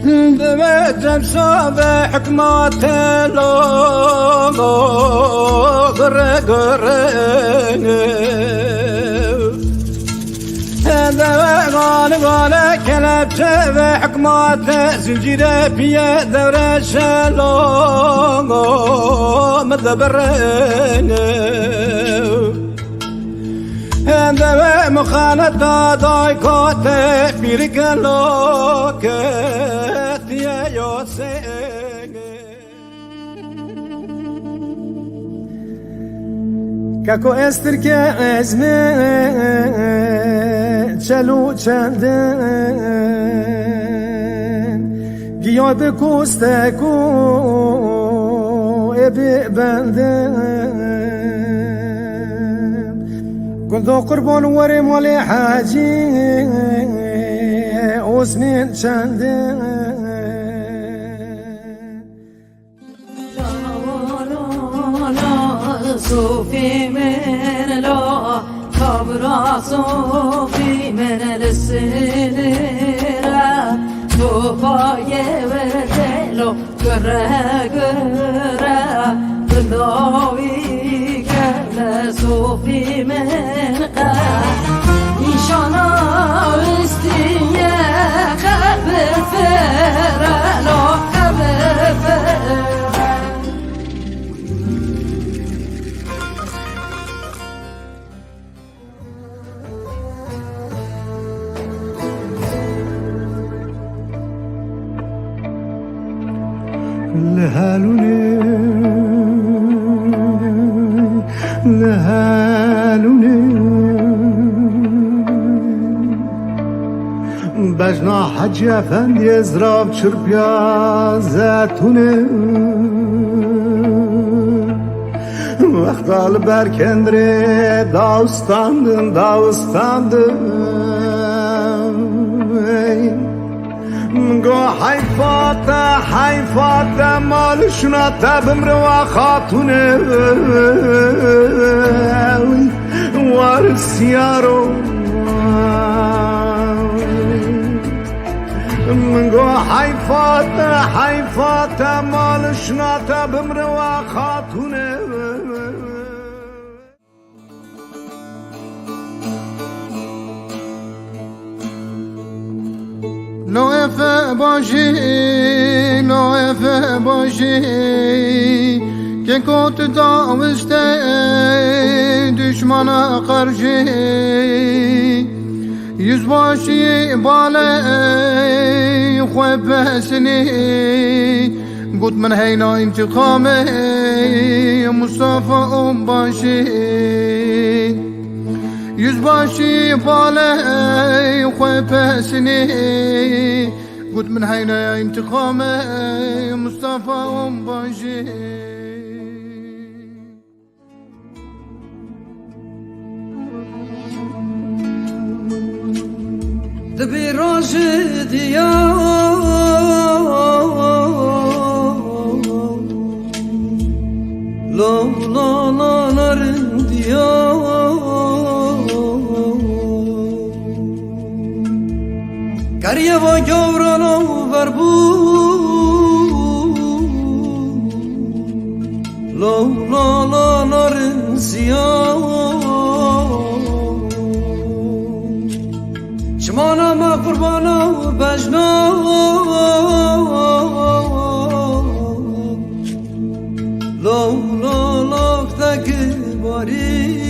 دمت بسابع حكمات لو قرقرين هذا غالب كلبت بحكمات زنجيرة بيا دورة شلو مدبرين هذا مخالطة ضايقات بيرقلوك يا يوسين كاكو استر كازمي چلو چندن گیاد کوستکو ابی بندن گلدو قربان وری مالی حاجی اسمین چندن صوفي من لا خبرا صوفي من السنرة توفاية وردلو قرى قرى بلاوي كلا صوفي من قرى إنشانا استيا خبر فرا لا خبر فرا لهالوني بجنا حج افندی ازراب چرپیا زتونه وقت برکندره داوستاندن گو حیفات مالشنا تبمروا خاتونه وارس یارو گو حیفات مالشنا تبمروا خاتونه لو اف باشی که کت داوسته düşmana karşı yüzbaşı bale khwebesini قلت من هينا انتقامي مصطفى باشي yüzbaşı bale khwebesini قلت من هينا انتقامي مصطفى باشي دبي راشد يا لا لا لا نرد يا كاريا وجورانو بربو لا لا لا نرد يا شمانا ما قربانا بجنا لو لا لا اختك باري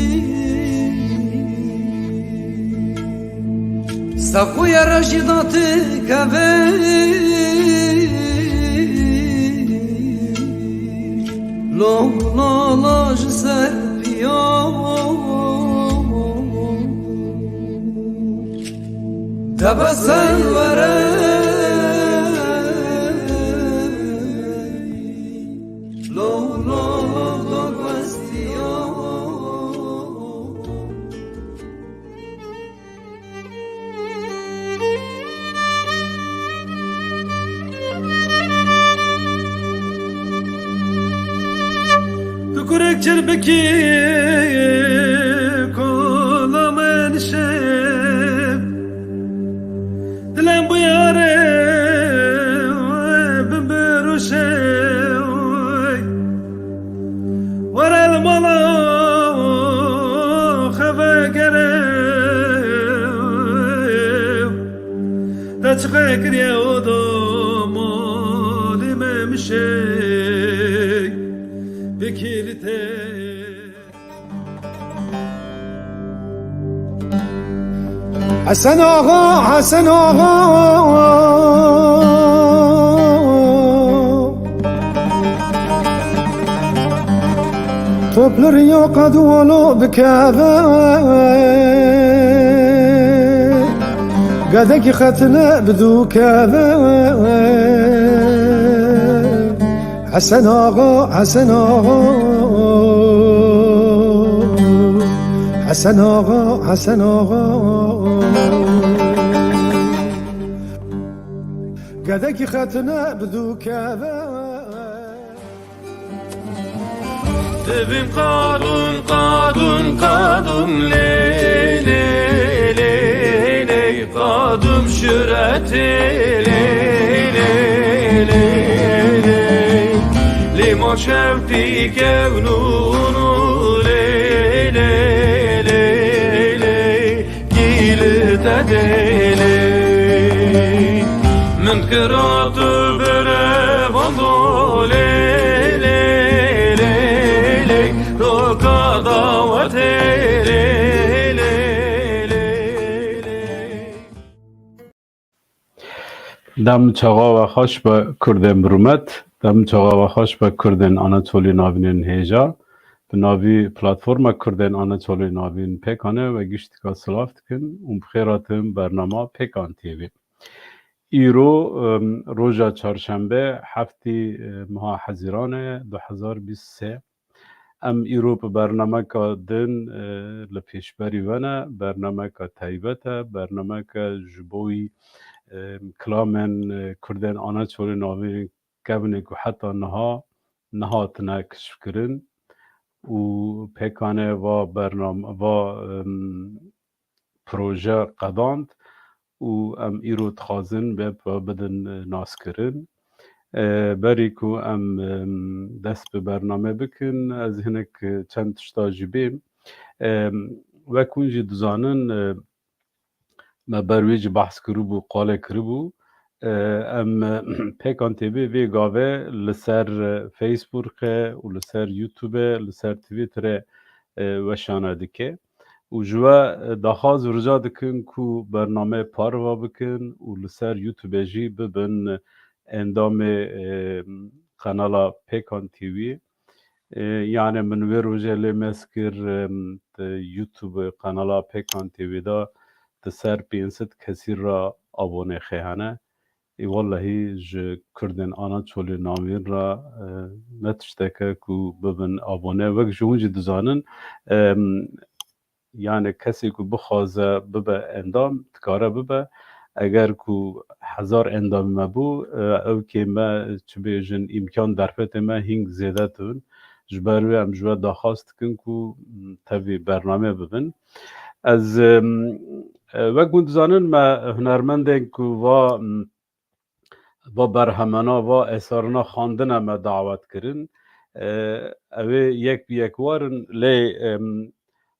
ساقويا رشيداتك كبي لو لا لا جسر بيا تبسم لو لا لا قستيا تكرك جربكي كل من شاف دلم بياره تشغيك يا ودوم ممشي بكيرتي حسن آقا حسن آقا طبل رياقة دولو بكذا قدك ختنا بدو كذا حسن آقا حسن آقا حسن آقا حسن آقا قدك ختنا بدو كذا تبين قادم قادم قادم لي لي لي لي قادم شرتي لي لي لي لي لي ما شفتي كونو لي لي لي لي كيل تدلي من كرات برفضو لي دم چاقا و خوش به کردن برومت دم چاقا و خوش به کردن آناتولی ناوینین هیجا به ناوی پلاتفورم کردن آناتولی ناوین پیکانه و گشتی که سلافت کن اون بخیراتم برنامه پیکان تیوی ایرو روژا چهارشنبه هفتی ماه حزیران 2023 ام ایرو به برنامه که دن لپیشبری ونه برنامه که تایبته برنامه که جبوی کلامن کردن آناتولی ناوین کبنه که حتی نهاتنه کشف کرن و پیکانه و برنامه و پروژه قداند و ام ایرو تخازن بدن ناس کرن بری که ام دست به برنامه بکن از هنک چند تشتاجی بیم و کنجی دزانن ما برویج بحث کربو قاله کربو ام پیکان تیوی وی گاوه لسر فیسبوک و لسر یوتیوب لسر تویتر وشانه دکه و جوا داخاز رجا دکن کو برنامه پاروا بکن و لسر یوتیوب جی ببن اندام قنالا پیکان تیوی یعنی من وی روژه لیمسکر یوتیوب قنالا پیکان تیوی دا تسر 500 کسی را آبونه خیانه ای والله ج کردن آناتولی ناوین را نتشتکه کو ببن آبونه وک جونجی دزانن یعنی کسی که بخوازه ببه اندام تکاره ببه اگر کو 1000 اندام مبو او که ما چه بیجن امکان درفت ما هنگ زیده تون جبروی هم جوا داخواست کن کو تاوی برنامه ببن از و گوندزانن ما هنرمندن که و برهمنا و اثارنا خواندن ما دعوت کرن اوه یک بیک وارن لی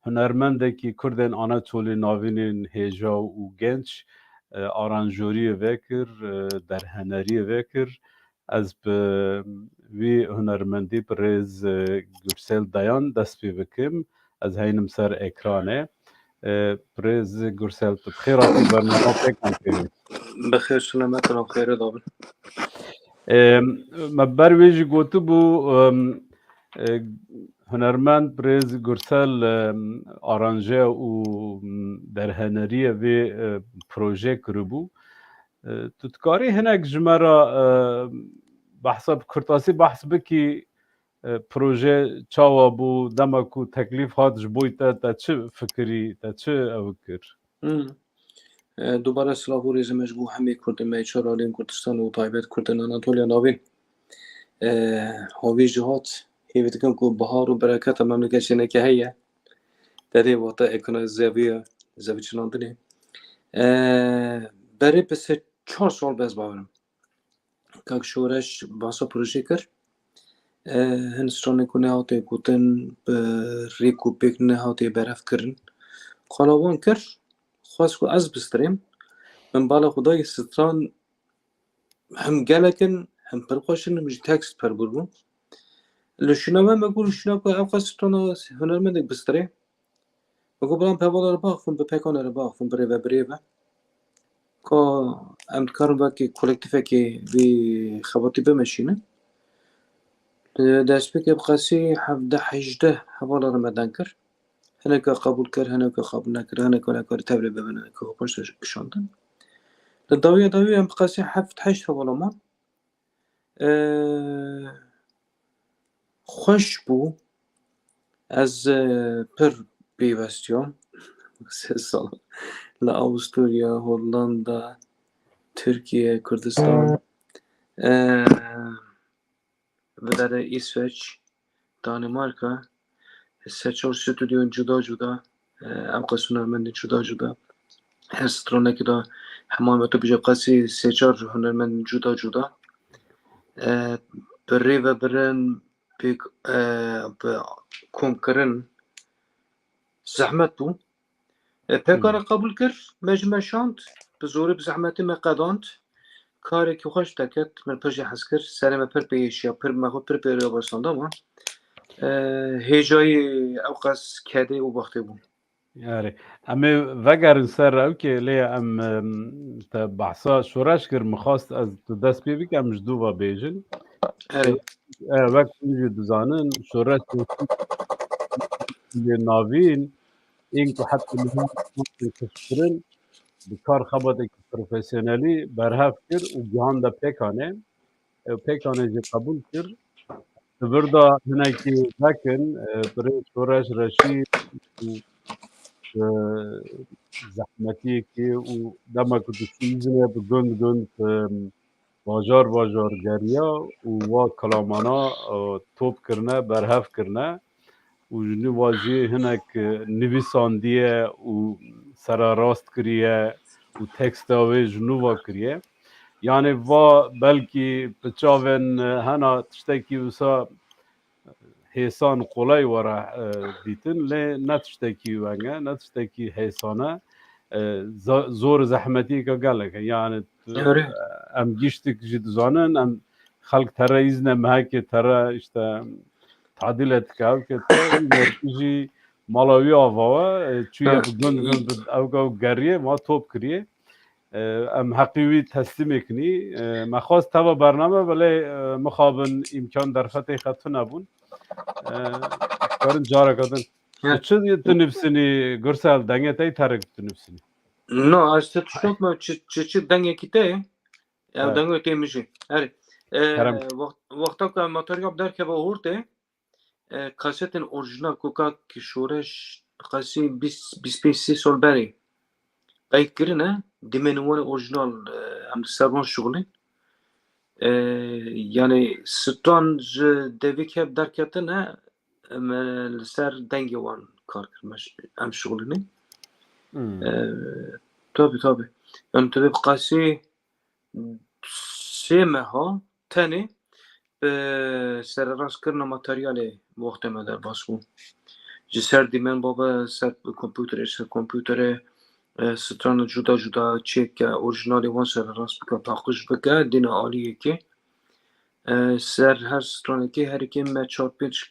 هنرمنده که کردن آناتولی ناوینین هیجا و گنج آرانجوری وکر در هنری وکر از به وی هنرمندی پرز گرسل دایان دست پی بکم از هینم سر اکرانه پرز گرسل بخیراتی برنامه پیکان کنیم بخیر سلامت و خیر دابل ما برویجی گوتو بو هنرمند پرز گرسل آرانجه و در هنری وی پروژه کربو تتکاری هنک جمرا بحثا کرتاسی بحث بکی پروژه چاوا بو دمکو تکلیف هات جبوی تا چه فکری تا چه اوکر دوباره سلاح و ریزمش بو همه کردن میچار آلین کردستان و تایبت کردن آناتولیا ناوین هاوی جهات هیوید کن که بهار و برکت مملکت شنه که هیه داده واتا اکنه زوی چناندنه برای پس 4 سال بز باورم که شورش باسا پروژه کرد هنسترانه کنه هاته کتن ریکو بکنه هاته برفت کرن خانوان کرد خواست که از بستریم من بالا خدای ستران هم گلکن هم پرخوشن مش تکست پر بربون لشنامه مگول شنا که اوقات ستران هنرمند بستره مگول برام پیوالا رو باخفون به پیکانه رو باخفون بره و بره و که ام کارم با که کلکتیفه که بی خواتی بمشینه دست بکه بقاسی 17-18 حوالا رمضان کرد هنه که قبول کرد هنه که قبول نکرد هنه که نکرد تبلی ببینه که پشتش کشاندن داوی ام بقاسی 7-8 حوالا ما خوش بو از پر پیوستیام 3 سال لأوسترالیا هولندا Türkiye, Kürdistan ve در İsveç, Danimarka 3-4 stüdyon جدا ام قسم هنرمند جدا هر سترونه که دا همه تو بیجا قسی 3-4 هنرمند جدا بری و برن به کم کرن زحمت بو پیکار قبول کرد مجمع شاند به زوری به زحمتی مقداند کاری که خوش دکت من پرجی حس کرد سر من پر پیش یا پر مخود پر پیریا برسانده ما هیجای اوقاس کده او باخته بود يعني أمي وگر سر أو كي ليه بحثا شورش كر مخواست از دست بيبك أم جدوبا بيجن اره وقت نجي دزانن شورش ناوين إنكو حتى مهم كشترن بكار خبطك بروفيسيونالي برهف كر وجهان دا بيكانه جي قبول كر تبردا هناكي لكن بري شورش رشيد زحمتی که او دما که دستیزنه به گند باجار گریا و کلامانا توپ کرنه برهف کرنه و جنو واجی هنک نویساندیه و سرا راست کریه و تکست آوه جنو وا کریه یعنی وا بلکی بچاون هنا تشتکی وسا هیسان قلای ورا دیتن لی نتشتکی ونگه نتشتکی هیسانه زور زحمتی که گله که یعنی ام گیشتک جد زانن ام خلق ترى ایزنه مهک ترى işte تعدیلت که مرکزی مالاوی آواه چویه بگند او گریه ما توپ کریه ام حقیقی تسلیم کنی مخواست تبا برنامه ولی مخابن امکان در فتح خطو نبون کارن جارا کدن چه تنفسنی گرسال دنگه تای ترک تنفسنی نه از تشوف ما چه دنگه کیته یا دنگه تی میشه اره وقتا که ماتریال در که با هورته کاستن اورجینال کوکا که شورش قاسی 25 سال بری قاید کرنه دیمنوان اورجینال هم سرمان شغلی yani ستان دوی که در کتنه سر دنگی وان کار کرمش هم شغلی tabi yani tabi قاسی 3 ماه تنه به سر راست کردن ماتریال محتمل در باسکو جسر دیمن بابا سر کامپیوتر ستران جدا چک اورجینالی وان سر راست بکن پاکش بکن دین عالیه که سر هر سترانه که هر کی ما 4-5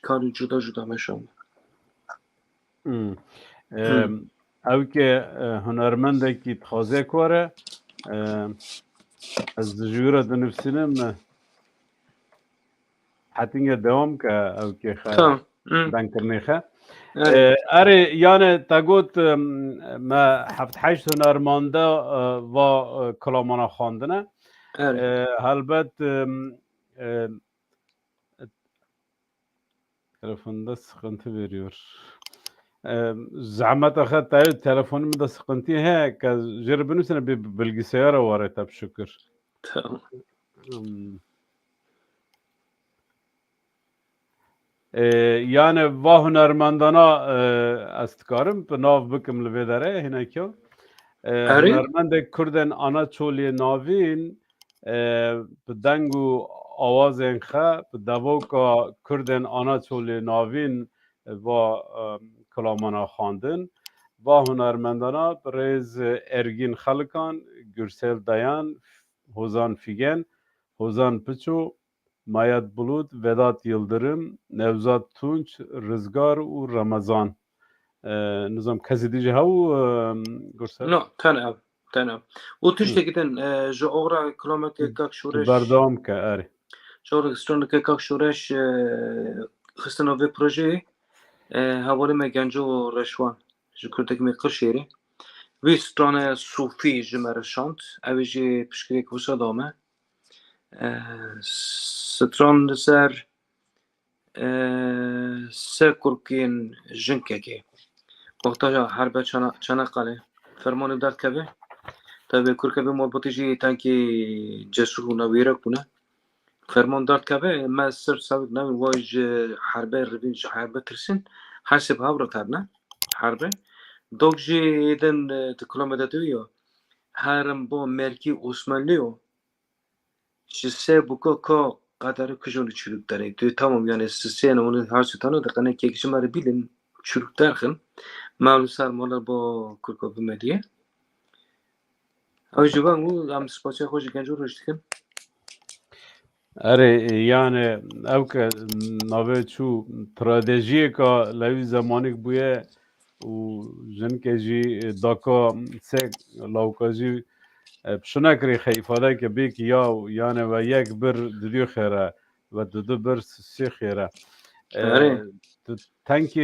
کار جدا مشام او که هنرمنده که تخوازه کاره از جوره دنفسینم حتیگه دوام که او که خیلی دنکرنی خیلی اره یعنی تاگوت ما 7-8 هنرمنده و کلامانا خواندنه البت تلفن ده سخنتی بریور زعمت اخذت تلفن من ده سخنتی هيك جرب نفسنا بالجسيارة وريتها بشكر yani va hunermendana estkarım nav bikim li vedere hinekyo hunermendek Kurden ana çoliye navin bi dengu awazên xe bi devoka Kurden ana çoliye navin va kalamana xwandin va hunermendana bi rêz ergîn xelikan Gürsel Dayan, Hozan Figen, Hozan Pıço, Mayat Bulut, Vedat Yıldırım, Nevzat Tunç, Rızgar u Ramazan. Nizam kezi diye havu Gürsel? No, تنام وتشتكتن جو أغرى كلامك كاك شورش بردام که اری. شورك سترون كاك شورش خستنا في بروجي هوالي ما جنجو رشوان جو كرتك مي قرشيري في سترون صوفي جمر شانت اويجي بشكريك وصدامه سترون سر سركوركين جنككي وقتها حرب چنقاله فرمان داد كبه تابع كركبه مربوطيجي تانكي جسو نويرة كونه فرمان داد كبه ما سر سابق نوي واج حربه ربيج حربه ترسن حسب هاورا تابنا حربه دوجي ايدن تكلمه دويو هرم بو مركي عثمانليو شسه بوكو كو قدر كجون çürük dare diyor tamam yani size onu her şey tanı da kana kekişimleri bilin çürük derken mağlusar molar bu kurkobu mediye Acaba bu am spaça hoş genco rüştken اری yani ev که nave çu stratejiye ka levi zamanik buye u jin ke ji daka se lawkaji pşuna kri xeyfada ke bek ya yani ve yek bir diyor xera ve dudu bir si xera tanki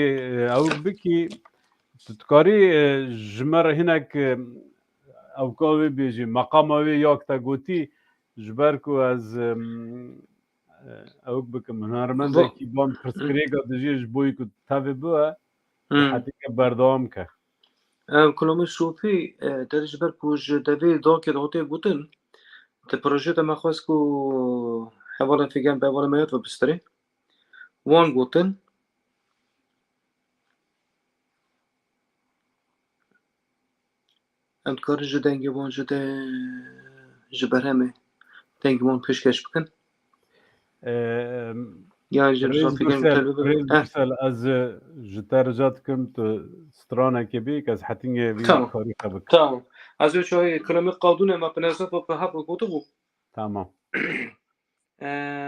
ev biki tutkari jmer hinek evkavi beji maqamavi yak ta goti جبركو از اوك بكم هنرمند کی بام پرسکریگا دجیج بوی کو تابه بوا حتی که بردام که کلومی صوفی در جبرکو جدوی دا که دهاته گوتن ده پروژه ده مخواست کو حوالا فیگن به حوالا میاد و بستره وان گوتن امتکار جدنگی وان جده جبرهمه Thank you peşkeş bakın. Yani Gürsel az jiterjat kim tu strana kebik az hatinge bir kari kabuk. Tamam. Az önce şöyle ekonomik kaldığını ama penasat ve pahap kodu bu. Tamam.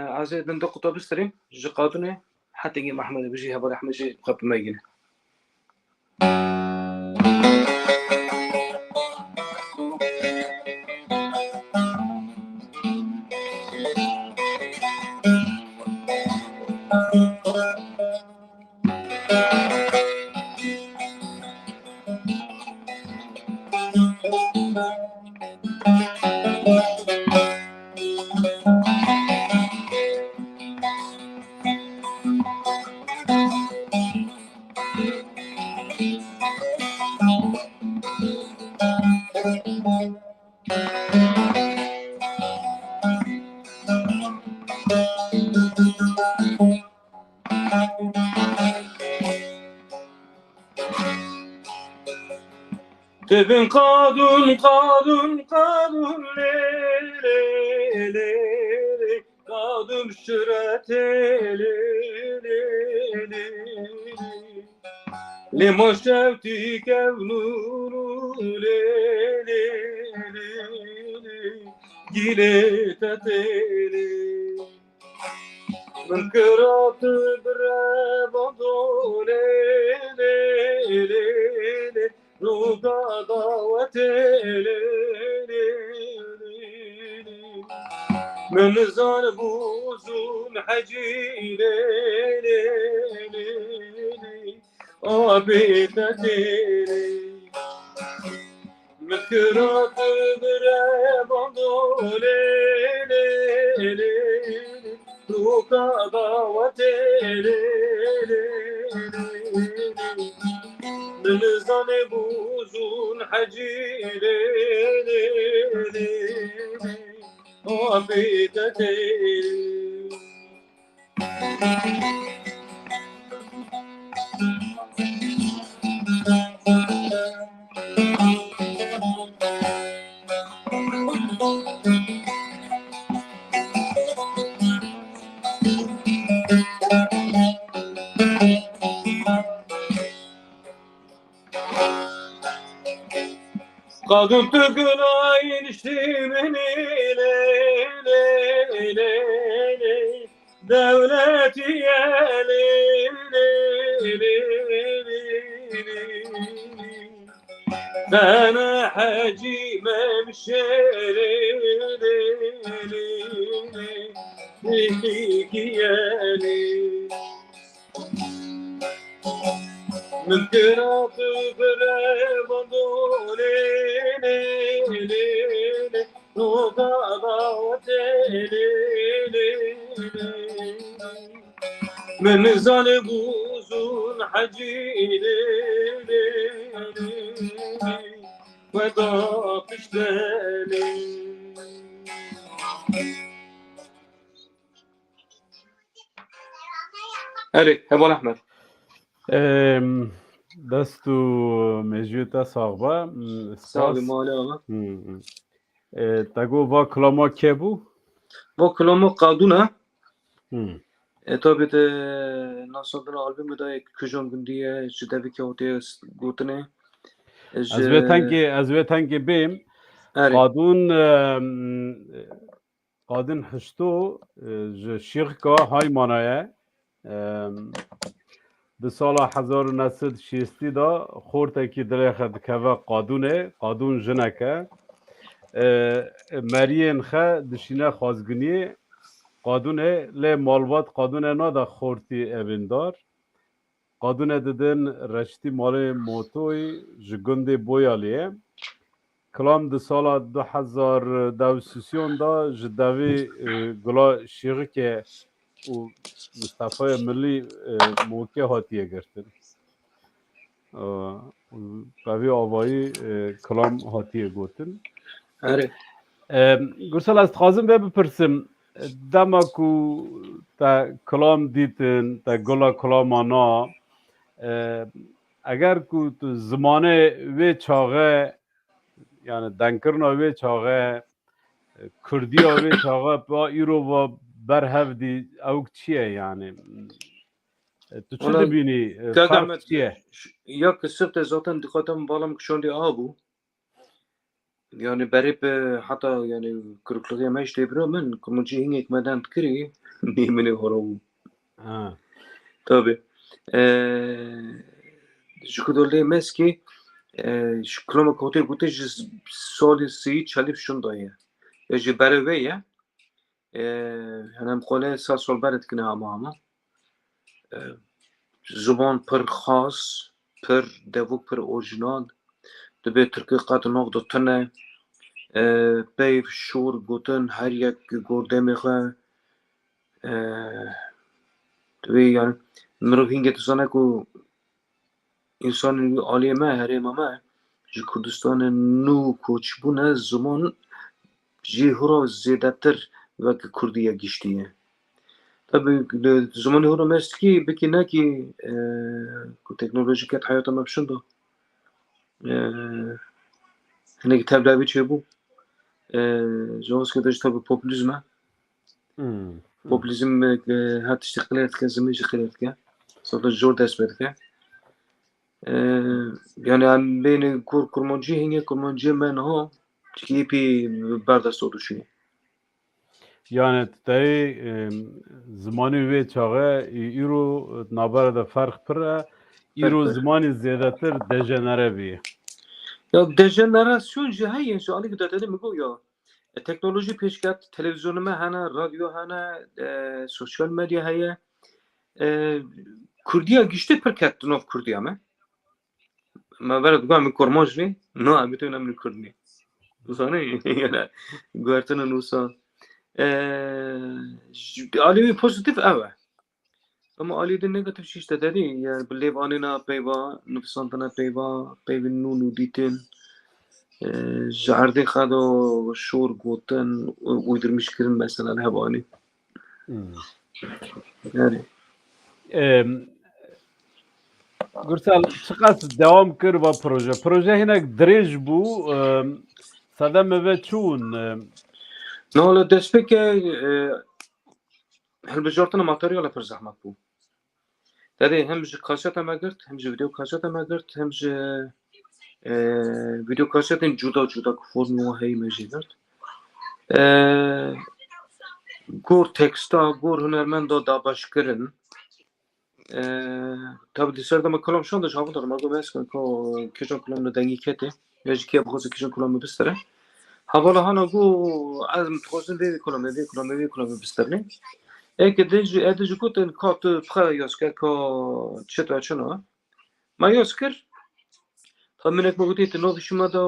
Az önce de kutu bistrim. Jı kaldığını hatinge Mahmud biji haber Ahmed ji kapı megine. Tebin kadun le kadun şürete le moşevti kevnuru le gile tetele من كرات برابضو روكا ضاوتي من زان بوزون حجي عبيدتي من كرات برابضو روكا ضاوتي من زان بوزون حجي عبيدتي قادم تقول شتمني ليلي دولتي يا ليلي أنا حاجي ممشي ليك يا ليلي من كرات بربضوني من ظالم وزون حجيني وضاقش تاني هلي هبول أحمد دستو مجيوتا صاغبا ساوي مالي تاگو با کلاما که بو؟ با کلامو قادونه tabii de nasıl da albümü de küçük gün diye ciddi bir kağıtı gotine. از ویتنگی بیم قادون هشتو شیرکا های مانایه ده سال 1960 دا خورده که دلیخه دکوه قادون جنکه مرین خه دشینه خازگنی قادونه لی مالوات قادونه نادا خورتی اویندار قادونه ددن رشتی مال موتوی جگنده بویالیه کلام ده سال 2023 دا جدوی گلا شیرکه و مصطفی ملی موکه هاتیه گرتن قوی آوایی کلام هاتیه گوتن گرسال از خازم بپرسم دما کو تا کلام دیتن تا گلا کلامانا اگر کو تو زمانه وی چاغه یعنی دنکرنا وی چاغه کردی وی چاغه با ایرو و برهف دی اوک چیه یعنی تو چی دبینی فرق چیه؟ یا کسبت zaten dikkatim bağlam kuşandı abu. Yani berip hatta yani kırıklığı meş debra men kumunci hinge ekmeden tkiri nimeni horavu. Tabi. Şu kadar meski şu klama kote gute soli si çalip şundaya. Ya ji berve ya. Hem kole sal beret kine ama. زبان پر خاص پر devok پر orijinal دبی ترکی قط نقد تنه بیف شور گوتن هر یک گرده میخه دبی yani مرو هنگه تسانه کو انسان عالیه ما هریم ما جی کردستان نو کوچ بونه زمان جی هرا زیده تر وک کردیه گشتیه tabii zamanı hora meski peki ne ki teknolojik hayata mapşunda hani ki tabi bir şey bu Jones tabi popülizme popülizm hat iştiqlet kezme iştiqlet ke sonra zor desmet ke yani am beni kurmancı hinge kurmancı men ha ki pi bardast oluşuyor. Yani tay zamanı ve çağı İro nabarda fark pıra İro zamanı ziyadetir dejenere bir. Ya dejenerasyon cihayen şu alık da dedim bu ya teknoloji peşkat televizyonuma hana radyo hana sosyal medya haya Kurdiya güçte perkat nov Kurdiya mı? Ma verad gam kormojni no amitun amni Kurdni. Bu sana yani guartana nusa Ali'yi pozitif evet. Ama Ali'de negatif şey işte dedi. Yani belev anına peyva, nüfusantına peyva, peyvin nunu ditin. Jarde khado şor goten uydurmuş kirin mesela hevani. Yani. Gürsel çıkas devam kır va proje. Proje hinek drej bu. Sadem ve çun. No, despek هل بجارتنا ماتريال پر زحمت بو. داده هم ج کاسات ما گرت، هم ج ویدیو کاسات ما گرت، هم ج ویدیو کاستن جدا جدا فرم و هی مجیدات گور تکستا گور هنرمندا دا باش کرن tabi dışarıda mı kalam şu anda şahı da margo mesken ko kişon kalam da dengi kete yaji ki abghoz kişon kalam bistere havala hana go azm tkhozun de kalam bistere ek de guten kat pra yosker ko çeta çuna ma yosker tabi menek bugüti tno dışıma da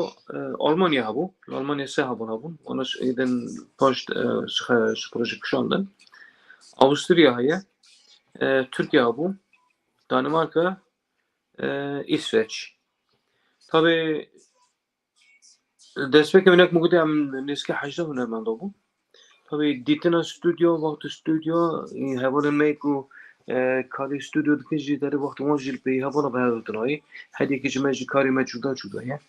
Almanya bu Almanya sehabun bu ona eden post şu proje kuşandan Avusturya haya Türkiye bu, Danimarka, İsveç. Tabi destek evinek mugudi am neski hajda hunermand bu. Tabi ditina stüdyo, vakti stüdyo, hevalin meyku kari stüdyo dikinci deri vakti monjil peyi hevala behadutnayı. Hadi ki cimeci kari mecuda ya.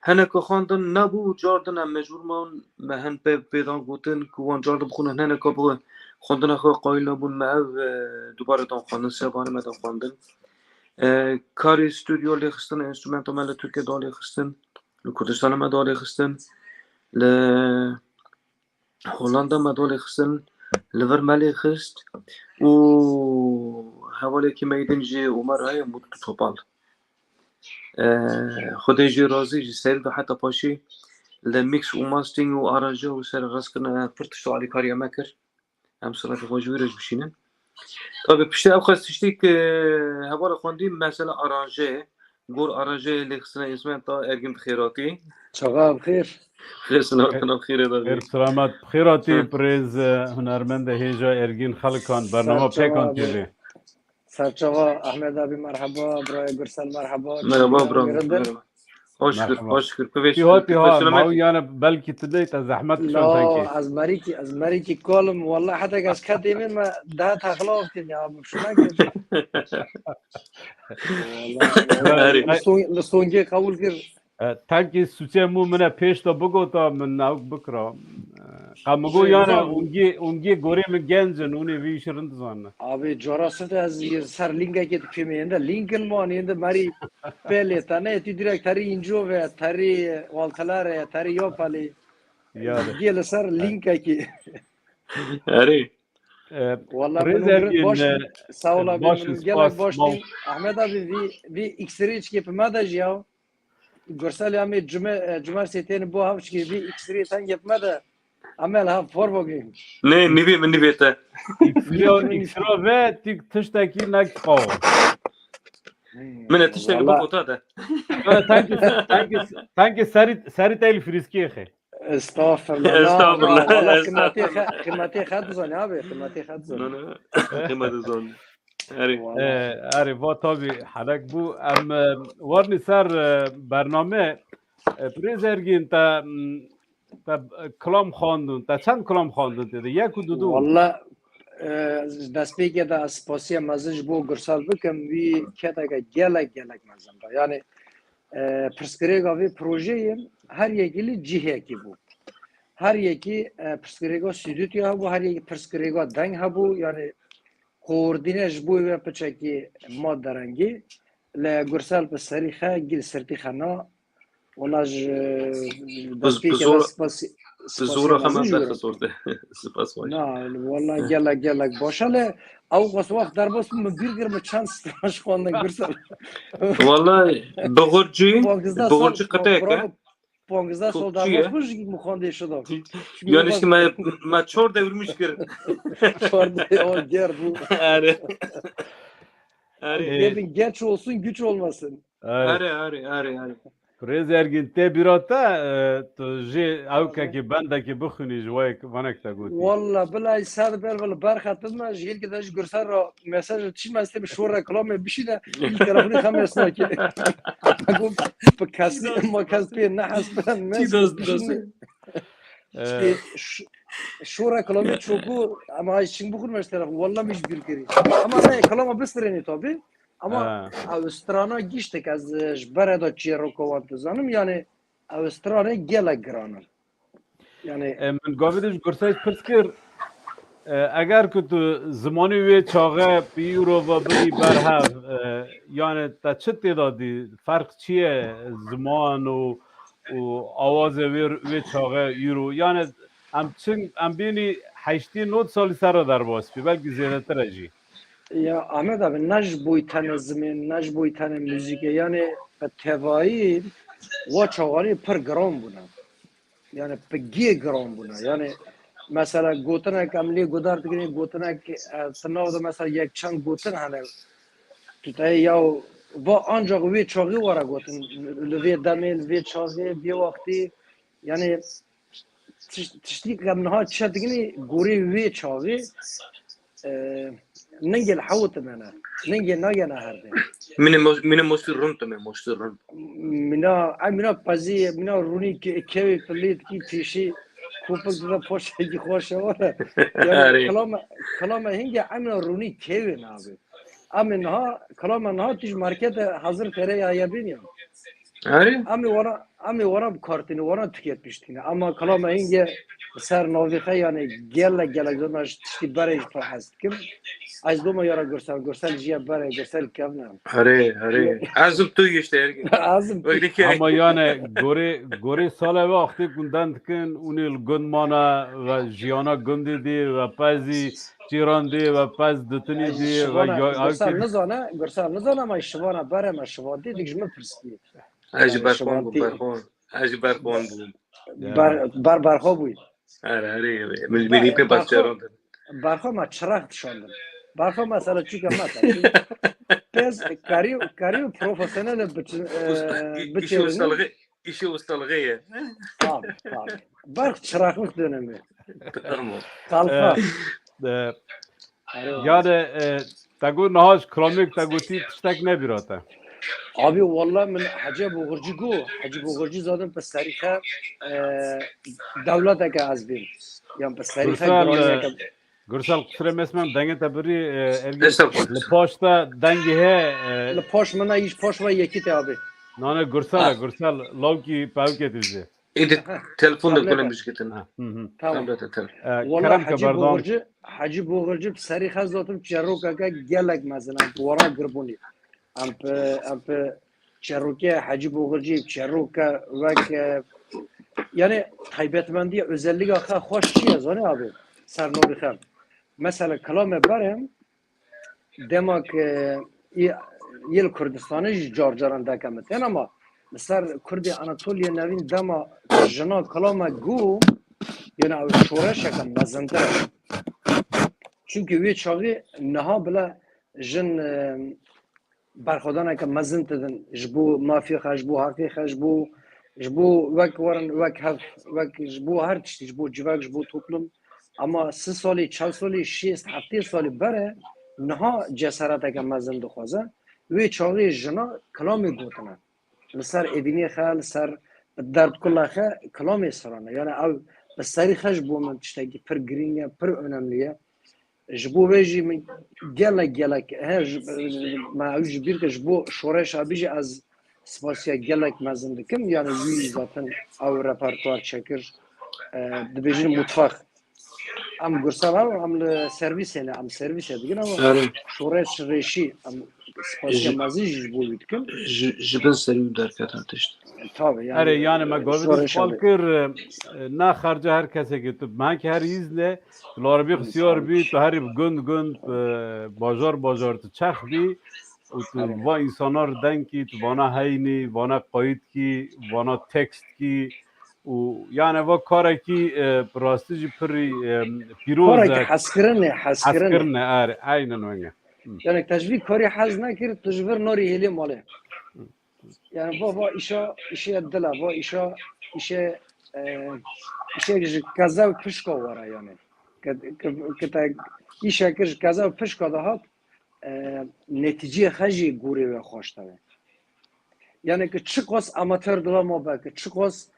هنک خواندن نبود جاردن هم مجبور مان مهن پیدا گوتن کوان جارد بخونن هنک با خواندن خو قایل نبود معو دوباره دان خواندن سبانه مدان خواندن کاری استودیو لیخستن انسترومنت مال ترکیه دال لیخستن لکردستان مدال لیخستن ل هلندا مدال لیخستن لور ملیخست و حوالی که میدنجی عمر های مود توپال خودی جی رازی جی سری دو حتی پاشی لمیکس و ماستینگ و آرانجه و سر غاز کنه پرتشتو علی کاریا مکر هم صلاح خواجویرش بشینن طبعا پشتی او خواستشتی که هوار خواندیم مثلا آرانجه گور آرانجه لیخسنه اسمه تا ارگیم بخیراتی چقدر بخیر خیر سلامت کنم خیره داغی خیر سلامت بخیراتی پریز هنرمند هیجا ارگین خلکان برنامه پیکان تیجی سرچاوا احمد ابی مرحبا برای گرسل مرحبا مرحبا برام hoş şükür پیها ماو یعنی بلکی تدیت از زحمت شون لا تنکی از مریکی کالم والله حتی از کتی من ما ده تخلاف تیم یا شو نکرد والله لسونگی قبول کرد تنکی سوچه مو منه پیش تا بگو تا من ناوک بکرام قمگو یعنی اونگی گوری من گنجن اونی ویشرند زانه abi coğrafyada az sar linka gidip kümeyinde Lincoln maniyinde mari pele tane ti direkt tari injo ve tari valtalare tari yopali gel sar linka ki Ari vallahi ben boş sağ ol abi gel boş değil Ahmet abi vi X-ray yapmadı ya görsel yani cumartesi bu hafta gibi X-ray sen yapmadı Amel ha forvogim. Ne nibi min nibete. İksiro ve tişteki nakko. Min tişteki bu da. Tanki sari tel friskiye. Estağfurullah. Kıymeti khadzon abi. Kıymeti khadzon. Kıymeti zon. Ari va tabi hadak bu am warni sar برنامه پریزرگین تا کلام خواندن تا چند کلام خواندن دیده یک و دو والله دست پیگه دا اسپاسی مزج بو گرسال بکم وی کتا که گلک مزم دا یعنی پرسکریگا وی پروژه هر یکی جیه کی بو هر یکی پرسکریگا سیدوتی ها بو هر یکی پرسکریگا دنگ ها بو یعنی کوردینش بو و پچکی ماد درنگی لگرسال به سریخه گل سرتی خنا ولاج بزور خمس خطورده سپاس وای نه والله گلک باشله او وقت در باس مدیر ما چند استاش خواندن گرسل والله بغرجی قطعه که 15 سال در باس مخونده شدم یعنی که ما 4 devirmiş کرد 4 ger bu Ari geç olsun güç olmasın Ari پریزرگین تی بیراتا تو جی اوکا کی بنده کی بخونی جوای ونک تا گوتی والله بلا سال بل برخط ما جیل که داش گرسر را مساج چی مسته به شور رکلام بشینه این تلفنی خمسنا که اگه به کسی ما کسی نه حسبن شور رکلامی چوکور اما چین بخور مشترک والله میش بیل کری اما نه کلام بسترینی تابی ama Avustralya giştek az jbara çiro kovant zanım yani Avustralya gela granım yani من گاویدش گرسایش پرسکر اگر که تو زمانی وی چاقه پیرو و بری برهف یعنی تا چه تعدادی فرق چیه زمان و آواز وی چاقه یورو یعنی هم بینی 80-90 سالی سر در باز پی بلکه زیاده تر جی یا احمد abi نج بویتن زمین نج بویتن موزیک yani به توایی و چاقانی پر گرام بودن yani پگی گرام بودن yani مثلا گوتنه کاملی گودار تگنی گوتنه که تناو ده مثلا یک چند گوتن هنه تو یا و آنجا وی چاقی وارا گوتن لوی دمیل وی چاقی بی وقتی yani تشتی که منها چه تگنی گوری وی چاقی ننجل حوت منه ننجل ناگنا هرده من مسترون تمه مسترون منا پزی منا رونی که پلید کی تیشی کوپک دا پوشه کی خوشه وره یعنی کلام هنگی امنا رونی که نابه امنا کلام نه تیج مارکت hazır tere ya biniyorum آره Ami ورا kartını ورا tüketmiştini ama kalama hinge ser novihe yani gele zonaş tişti bare to haskim az doma yara görsel jiya bare görsel kavna آره azım تو işte ergin azım öyle ki اما یعنی گوری سال وقتی کندند کن اونیل گندمانا و جیانا گندی دی و پزی چیران دی و پز دتنی دی و görsel nizana ama şivana bare ma şivadi dikjme pirski اجی برخوان بود barho buy آره ملی pe başlaron barho ma çırak dışandım barho mesela çünkü mata Tez kariyo profesyonel işi ustalığı ya. Tabii. Bark çıraklık dönemi. Tamam. Kalfa. Yani تگو نهاش کلامیک تگو تی تشتک نبیراته Abi vallahi من حجی بوغرجی زادم پس تاریخه دولت که از بین yani پس تاریخه گرسال قصر مسمم دنگه تبری لپاشتا دنگی he لپاش منه hiç پاش و یکی تی abi نانه گرسال لاوکی پاوکی تیزی ایدی تلفون da کنم بشکتن tamam والله حجی بوغرجی پس تاریخه زادم چروکا که گلک مثلا بورا گربونی ام چروکی حجی بوغرجی چروکا وک yani taybetmendi özellik akha hoş çiye zane abi sarnobi kham mesela kalame barem demak yel Kurdistan'ı jarjaran da kametten ama mesela Kurdi Anatolia nevin dema jana kalama gu yani o şora şakam mazanda çünkü ve çağı naha bile jin برخوردن که مزن تدن جبو مافیا خشبو حقی خشبو جبو وک جبو هر چیزی جبو جواک جبو توپلم اما 3 سالی 4 سالی 6 7 سالی بره نها جسارت که مزن دخوازه وی چاقی جنا کلامی گوتنه لسر ابینی خال سر درد کلا خا کلامی سرانه یعنی او بسری خشبو من تشتگی پر گرینگه پر önemliye جبو بيجي من جلك ما اوج بيرك جبو شورش ابيجي از سپاسیا جلك مازندكم يعني وي zaten او ريپرتوار شكر دبيجي مطبخ ام قرصان ام سيرفيس يعني ام سيرفيس دينا شورش ريشي ام سپاسیا مازي جبو بيتكم جبن سريو دركات işte tabii yani ما گوید فالکر نه خرج هر کسی که تو من که هر ایزله لاربی خسیار بی تو هر گند بازار تو چخ بی و تو با انسانار دن کی تو وانا هینی وانا قاید کی وانا تکست کی و یعنی و کاری کی پراستیج پری پیروز حسکرنه aynen öyle yani تجوید کاری حز نکرد تجویر ناری هلی ماله yani bu işe dela bu işe kaza pişko var yani که işe kaza pişko da hat netice haji guri ve hoşta yani ki çıkos amatör dolama bak çıkos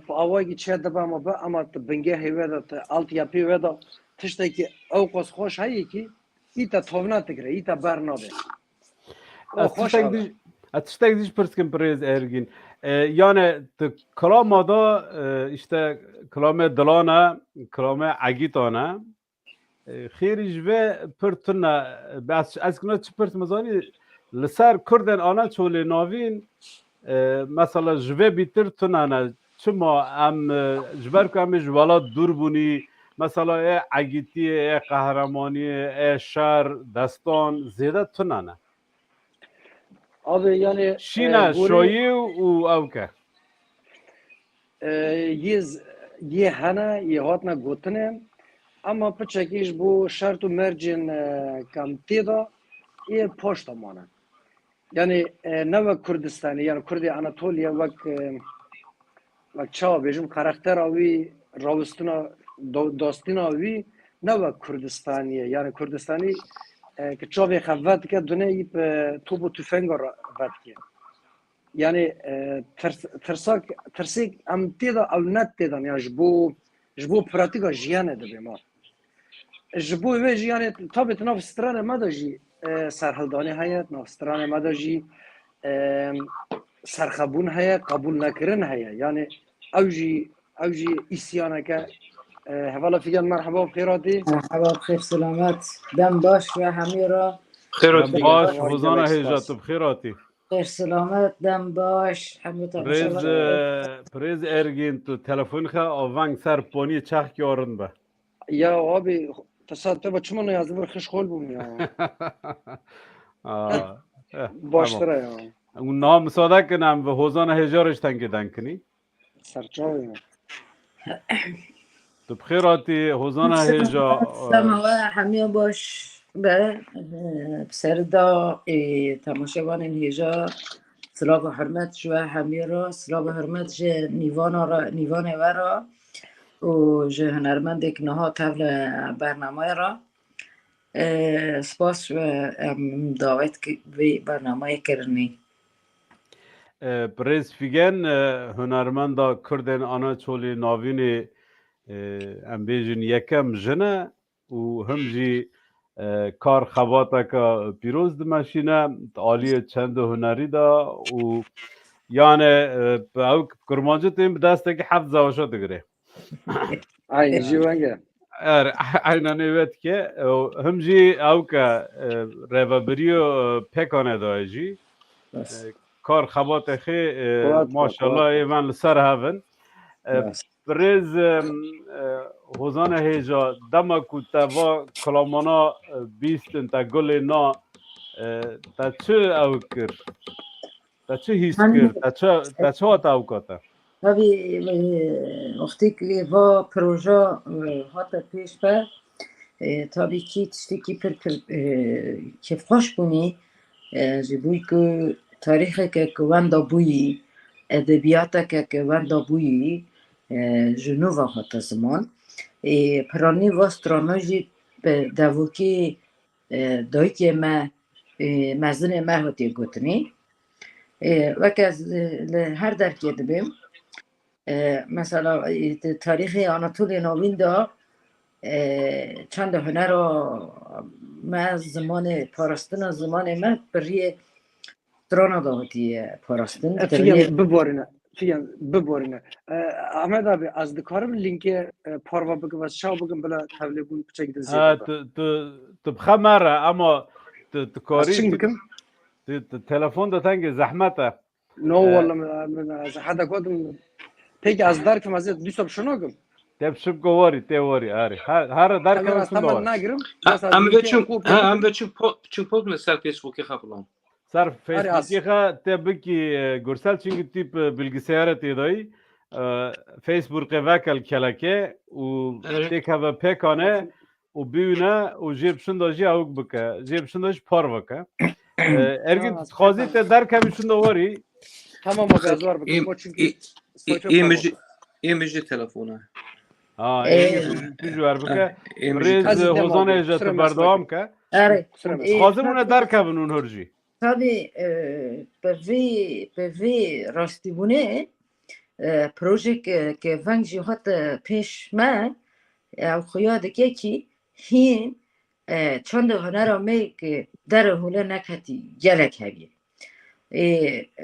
avagi çede bama ba ama benge heve da alt yapı ve da tişteki avkos hoş hayi ki ita tovna tigre ita barnabe o hoş Atıştak diş pırskin prez ergin. Yani kalama da işte kalama dalana, kalama agitana خیریش و پرتنا بس از کنار چی پرت مزانی لسر کردن آنها چوله ناوین مثلا جوه بیتر تنانه چما ام جبر که همش والا دور بونی مثلا عگیتی قهرمانی شر دستان زیاده تنانه آبی یعنی شینا شایی و اوکه یه هنه یه هاتنا گوتنه اما پچکیش بو شرط و مرجن کم تیدا یه پشت مانه یعنی نه کردستانی یعنی کردی اناتولیا وک چا بیشم کاراکتر آوی راوستنا داستینا آوی نه کردستانیه یعنی کردستانی که چا به خفت که دنیا یه توپ و تفنگ را وقت که یعنی ترسیک ام تیدا او نت تیدا یعنی جبو پراتیکا جیانه دبی ما جبو وی جیانه تابت ناف سترانه مداجی سرحلدانی هیت ناف سترانه مداجی سرخبون هيا قبول نكرن هيا يعني اوجي اسيانه که حوالا فيان مرحبا بخيراتي مرحبا بخير سلامات دم باش و همه را خيرات دم بيك باش وزانا هجات بخیراتی خير سلامات دم باش همه تا پریز ارگین تو تلفن خا آونگ سر پانی چخ یارن با يا ابي تصادف بچمون يازم خش خول بوم يا باشتره يا اون نام ساده کنم و حوزان هجارش تنگیدن کنی سرچاوي تو بخیراتی حوزان هجا دم و همه باش به بسردا تماشاوان هجا سلام و حرمت شو همه را سلام و حرمت جه نیوان ورا و جه هنرمند که نها طول برنامه را سپاس و دعوت که به برنامه کرنی پریز فیگن هنرمندا کردن آنا چولی ناوین ام بیجن یکم جنه و هم جی کار خواتا که پیروز دمشینه عالی چند هنری دا و یعنی او کرمانجه تیم دسته که حفظ زواشا دگره اي جيوانجا aynen evet ki hem jî ew ke rêveberiyo pekane daye jî kar xebatê xê maşallah êvan li ser hevin birêz hozana hêja dema ku te va kilamana bîstin te gulê na te çi ew kir te çi hîs kir te çi hate ew kate هاوی وقتی که با پروژه هات پیش به تابی کی تشتی کی پر کف خوش بونی جبوی که تاریخ که وندا بویی ادبیات که وندا بویی جنوبا هات زمان پرانی وسترانوجی دوکی دایکی ما مزن ما هاتی گوتنی وکه هر درکی دبیم مثلا تاریخ آناتولی ناوین دا چند هنر ما زمان پاراستن زمان ما بریه ترانا داوتی پاراستن فیان ببورینه احمد abi از دکارم لینک پاروا بگم و شاو بگم بلا تبلیغ بون بچه گیدن زیاده تو بخمره اما تو کاری چین بکم؟ تلفن دا تنگ زحمته نو والله از حدا کدوم peki az derken vaziyet bir soru şunu güm. Tepşip govori teori ari. Her derken şunu var. Ne girim? ام بچون پوگل سر فیسبوکی خبرم سر فیسبوکی خا تبکی گرسل چنگی تیپ bilgisayara تیدایی فیسبوک وکل کلکه و تک هوا پکانه و بیونه و جیب شنداجی اوک بکه جیب شنداج پار بکه ارگی خازی ته درکم شندا وری Tamam abi az var bakın. Çünkü این میشه تلفونه این پیجوار بکه بریز حوزانه جات بردوام که خازمونه درکم اون هرجی تابی به وی راستی بونه پروژه که ونجی هات پیش ما او خیاده که هین چند هنر آمه که در حوله نکتی گلک هبیه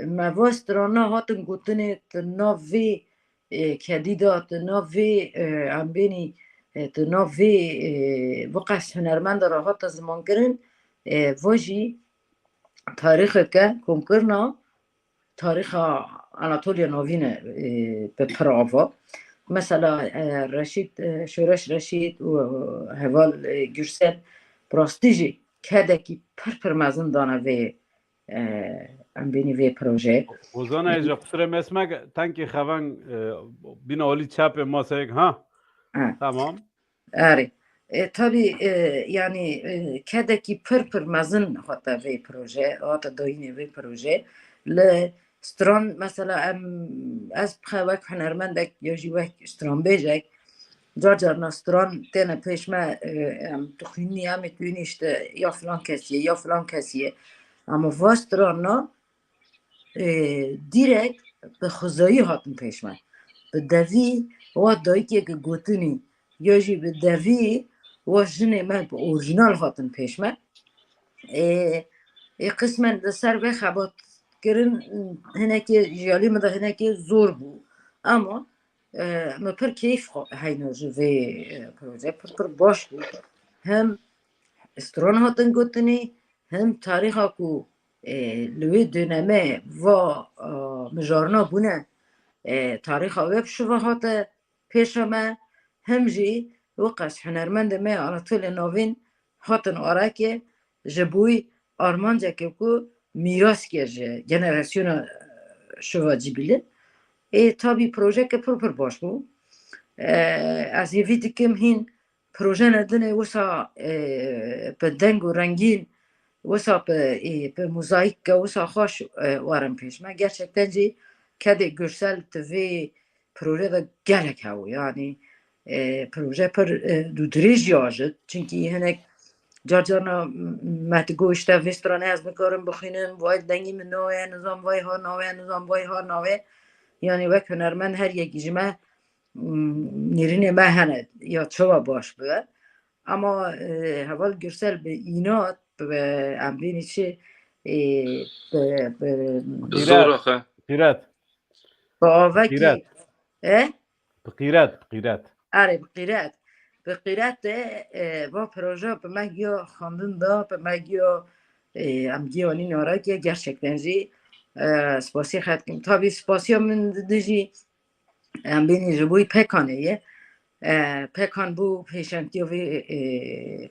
ما واسترانا هاتن گوتنه ناوی کدیدات ناوی ام بینی نوی وقت هنرمند را هات زمان کرن واجی تاریخ که کم کرنا تاریخ اناتولیا نوین به پراوا مثلا شورش رشید و هوال گرسل براستیجی که کی پر مزن دانه و ام بینی وی پروژه وزانه ایجا قصر مسمک تنکی خوان بین اولی چپ ما سیگ ها تمام آره tabii yani kedeki pır mazın hatta ve proje hatta doyine ve proje le stran mesela az bxavak hünermendek yaji vek stran bejek Carcarna stran tene peşme tukhini ametuni işte ya falan kesiye ama va stranna direkt به خدایی هاتن پیشمه به دوی و دایی که گوتنی یا جی به دوی و جنه من به اورجینال هاتن پیشمه قسمن سر به خبات کرن هنه که جیالی مده هنه که زور بو اما ما پر کیف هاینا جوی پروژه پر باش بو هم استران هاتن گوتنی هم تاریخ کو لوی دنمه و مجارنا بونه تاریخ ویب شوهات پیشمه همجی وقت هنرمند ما آناتول نوین هاتن آره که جبوی آرمانجا که کو میراث که جنراسیون شواجی بیلن تابی پروژه که پر باش بو از یوی دیکم هین پروژه ندنه وسا به دنگ و رنگین وسا به موزاییک وسا خوش وارم پیش من gerçekten کده گرسل توی پروژه دا گلک هاو یعنی پروژه پر دو دریج یاجد چونکی هنک جارجانا مهتگو اشته وسترانه از میکارم بخینم وای دنگی من نوه نظام وای ها نوه نظام وای ها نوه یعنی وک هنرمند هر یکی جمع نیرین ما هنه یا چوا باش بود اما حوال گرسل به اینات به امبینی چه به زور آخه قیرت با آوکی بقیرت آره بقیرت با پروژه به مگیا خواندن دا به مگیا امگیانی نارا که gerçekten سپاسی خد کم تابی سپاسی هم من دیجی ام بینی جبوی پکانه پکان بو پیشنتیوی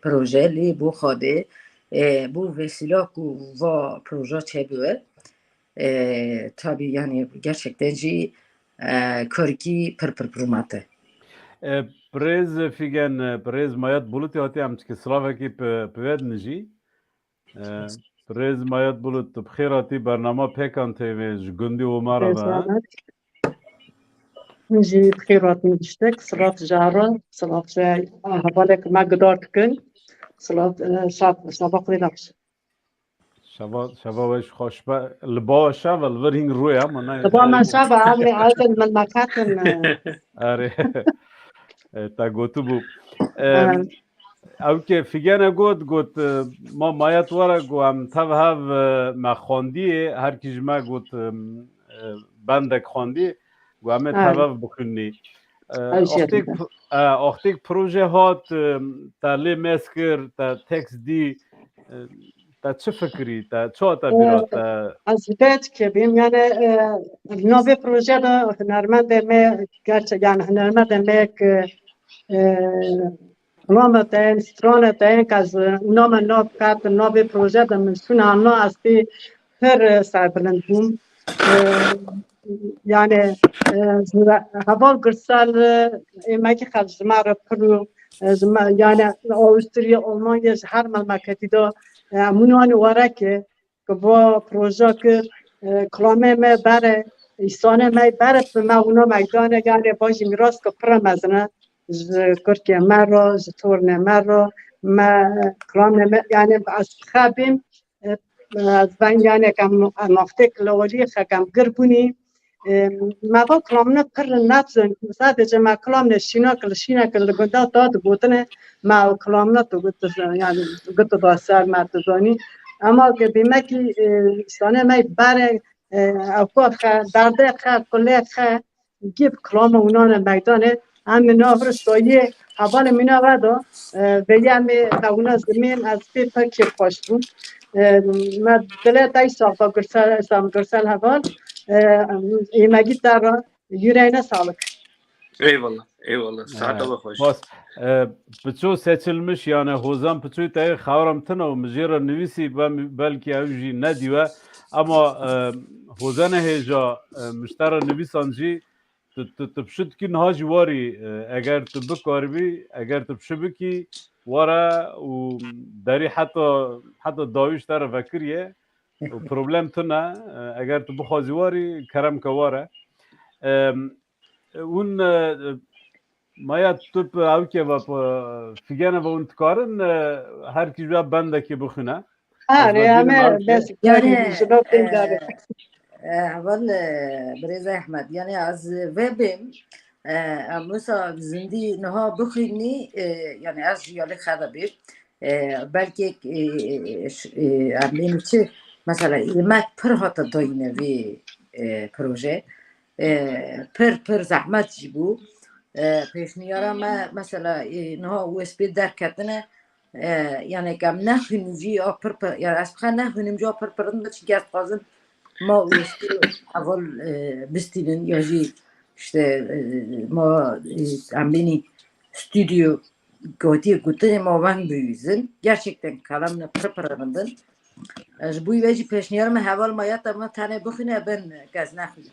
پروژه لی بو خواده بو وسیله کو و پروژه چه بوه tabii yani gerçekten körki pırmate. Prez figen prez mayat bulut yati am ki Slovaki pvednji. Prez mayat bulut bkhirati barnama pekan TV gundi umara da. نجي بخيرات نشتك صلاة جارة صلاة هبالك ما قدرت كن صلاة شاب قريناش شبا وش خوشبه لبا شب الورینگ روی هم نه لبا ما شب عمري عادل من مكاتن آره تا گوتو بو او که فیگن گوت ما مایت وره گو هم تب هف مخواندیه هر کیش ما گوت بندک خواندی گو همه تب بکنی اختیک پروژه هات تا لی مسکر تا تکس دی تا چه فکری تا چه بیرات از بیت که بیم یعنی نوی پروژه دا هنرمند می گرچه یعنی هنرمند می که رامتین سترانتین که از اونا من نو کرد نوی پروژه دا منشون آنها از بی هر سربلند بوم یعنی هوال گرسل ایمکی خلج زماره پرو یعنی آوستریا آلمانیا هر مملکتی دا منوان واره که با پروژه که کلامه می بره ایسانه می بره به ما اونا مگدانه یعنی باشی میراست که پرم ازنه کرکه مرا تورنه مرا کلامه یعنی از خبیم از بین یعنی کم مافته کلاولی خکم گربونی ما با کلامه پر نتزن sadece ما کلامه شینا کل گنده داد بودنه ما کلامه تو گفت یعنی گفت داستر مردانی اما که بیمکی سانه می بره افکار درده کله گیب کلام اونان میدانه هم نافر شویه حوال مینا ودا و یه می تاونا زمین از پی پاکی خوش بود ما دل تای ساقا گرسال سام گرسال حوال ایمگی در yüreğine sağlık. Eyvallah. Eyvallah. Saate bak باس پچو seçilmiş yani hozan پچو تای خاورم تنو مجیر نویسی بلکی اوجی ندیوه ama hozan heja مشتر نویسانجی تبشد کی نهاجی واری اگر تو بکاربی اگر تو بشبکی وارا و داری حتی داویش تر فکریه و پروبلم تنه اگر تو بخوازی واری کرم کواره اون مایا تو او که و فیگن و اون تکارن هر کی جواب بنده که بخونه آره همه بس Yani شباب داره اول بريز احمد يعني از وبم مثلا زندي نها بخيني يعني از جيالي خدبي بلکه عملين چه مثلا ایمت پر هات داینه وی پروژه پر زحمت جیبو پیشنیارا ما مثلا نها USB در کتنه yani کم نه هنجی یا پر yani از بخواه نه هنجی یا پر پرند چی گرد قازم ما USB اول بستیدن یا جی işte ما عملini stüdyo gotine ma van büyüzün gerçekten kalamla pırpırındın. Bu veci peşniyarım heval mayat ama tane bıkhine ben gaz nakhudum.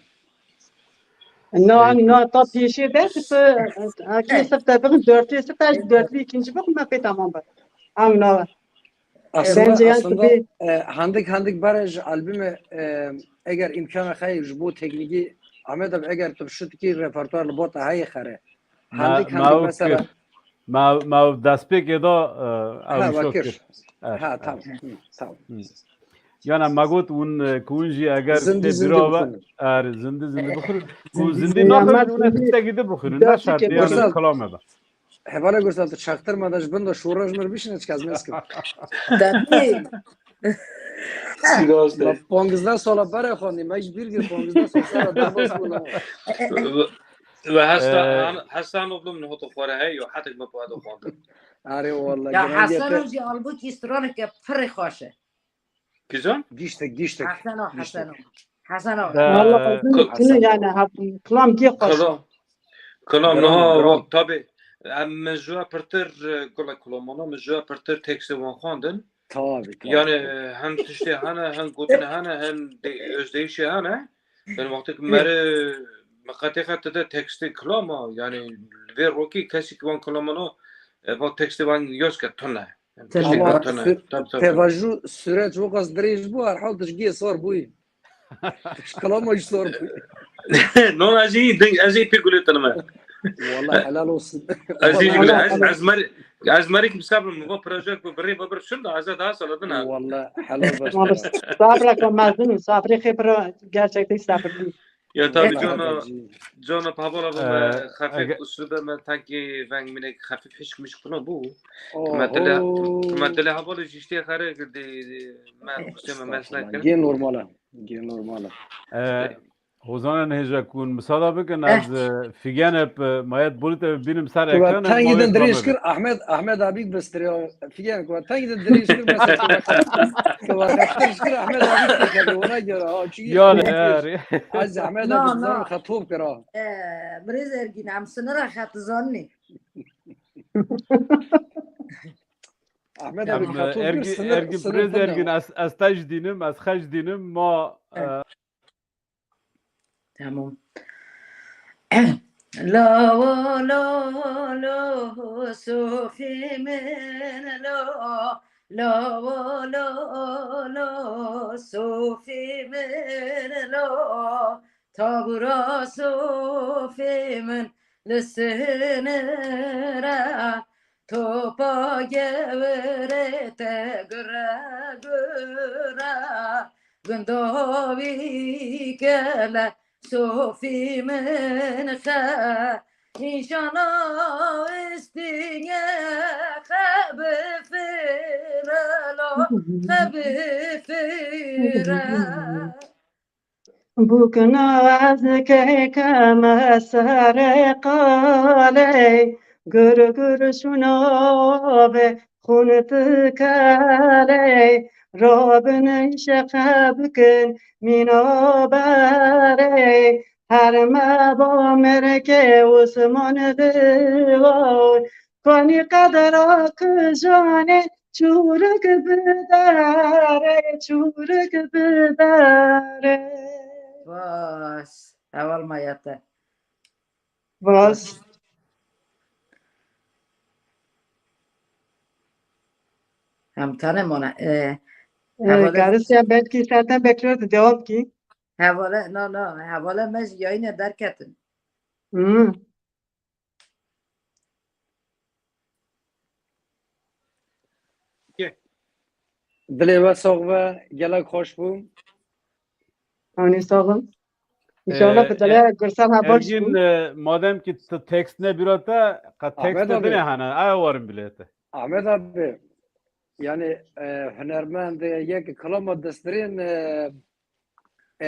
نه تا پیشی دست اگه سفت بگم دورتی سفت دورتی ikinci bakım ben pek tamam bak. Amna. Bence yani Aslında tabii handik baraj albümü eğer imkanı hayır bu tekniki Ahmet abi eğer tuşut ki repertuar bota hayır khare. Handik mesela ما دست پی که دا ha او bakır. شکر Ha tamam. Tamam. yani مگوت اون کونجی اگر Zindi ته zindi بیرا و bıkınır. زنده بخور و زنده ama نخورید اون şimdi تکتا گیده بخورید نه dörtlük شرط yapıyoruz. yani کلامه با Hevale gösterdi çaktırmadan ben de şuurajmır bir şey çıkazmazdım. Tabii. La pongizdan sonra bara khondi mecbur gir pongizdan sonra darbas bula. Ve Hasan oğlum ne hoto fare hey yo hatık mı bu adı kondu. Are vallahi Ya genel Hasan yeter. Hoca albuki istirana ke pırı khoşe. Güzel. Giştek. Hasan o. Vallahi şunu yani kılam ki hoş. Kalam Gram, no gram. tabi. Mecua perter kola kolomana mecua perter tekste van khondun. Tabii. Yani hem tişte hana hem gotine hana hem özdeyişi hana. Ben vakti meri makatekat da tekste kalama yani ve roki kesik van kalamano bu tekste van yoska tonla. Ama tevaju süreç o gaz dreş bu her hal tşgiye sor bu. Kalama iş sor bu. Non azi pekuletan ma. Vallahi helal olsun. Azmarik misabım bu proje bu biri bu şunda azad hasaladın ha. Vallahi helal Ama olsun. sabra kalmazdın. Sabri khibra gerçekten sabırlı. Ya tabii John Pablo bu hafif usulda ben tanki ben minik hafif hiçmiş bunu bu. Madde havalı işte khare girdi ben kusema mesela. Gen normala. Hozan هجا کون مسادا بکن از فیگن مایت بولیت بینم سر اکران Tangiden dreşkir Ahmet abi gösteriyor. Figen ko tangiden dreşkir mesela. Kıvakatırşkir Ahmet abi tekrar ona göre ha. yani Az Ahmet abi zor khatub kara. Briz ergin am sınıra khat zanni. Ahmet abi khatub bir ergin prez ergin az taj dinim az khaj dinim ma Tamam. La la la sofi men la la la sofi men la tabra sofi men lisenera topa gevrete gra gındavi kele Sofi menha inşana istinye habifira بوكنا عزك كما سرق علي قرقر شنوب خونتك علي رابن شقبك من باري هر ما بامرك وسمان دوای کنی قدرک جانه چورک بداره چورک بداره باش اول ما یاته باش هم تنه مونه گرسیا بیت کی ساعتا bekliyordu devam ki. حواله نه حواله مش یاینه درکتن دلی و ساق و گلک خوش بوم Ani sağım. İnşallah بدله گرسال ها باش Ergin madem ki tekst ne birata tekst abi. ne hana ay varım bilete. Ahmet abi yani هنرمند یک کلام دسترین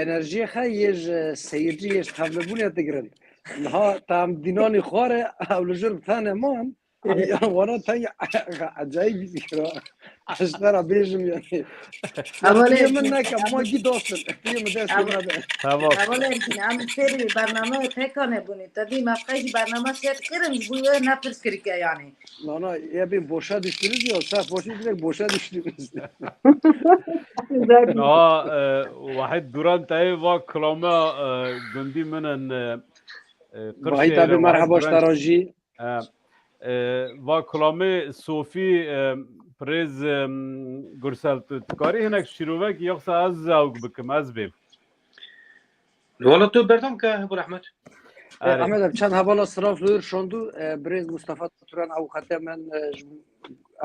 انرژی خیش سیرجیش تبلبونی تگرن ها تام دینانی خواره اولجور بتانه مان وانا تاني عجایب بیشتر اشترا بیشم یعنی اولی من نکم ما گی دوستن فیلم دست نده Tamam. اولی امکن ام سری برنامه تکانه بونی تدی مفقی برنامه شد کرن بویه نفرس کری که یعنی نه یه بین بوشا düştünüz ya saf boşu direkt boşa düştünüz. Aa واحد durant ay va klama gündi menen Vahit abi merhaba ştaraji. va klame Sofi prez gursal tkari henek şiruvek yoksa az zavg bikim az bim. والله تو بردم که ابو احمد Ahmet abi çand havala sıraflıyor şondu brez Mustafa Turan av xatemen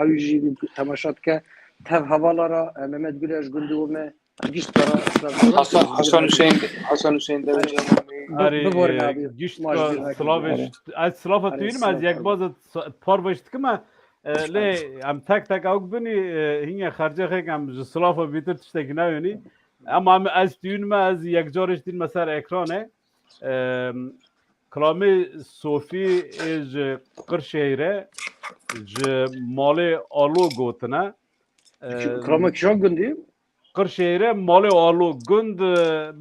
avji tamaşat ke tev havalara Mehmet Güleş gündüğüme giştara Hasan Hüseyin de Ari gişt Slaviş az Slava tuyum az yak baz parvıştık ama le am tak avg bini hinge kharca kham Slava bitir tiştek nayoni ama az tuyum az yak jorish din mesela ekranı کلامی صوفی از قرشهیره ج مال آلو گوتنه Kramak şan gündü. قرشهیره مال آلو گند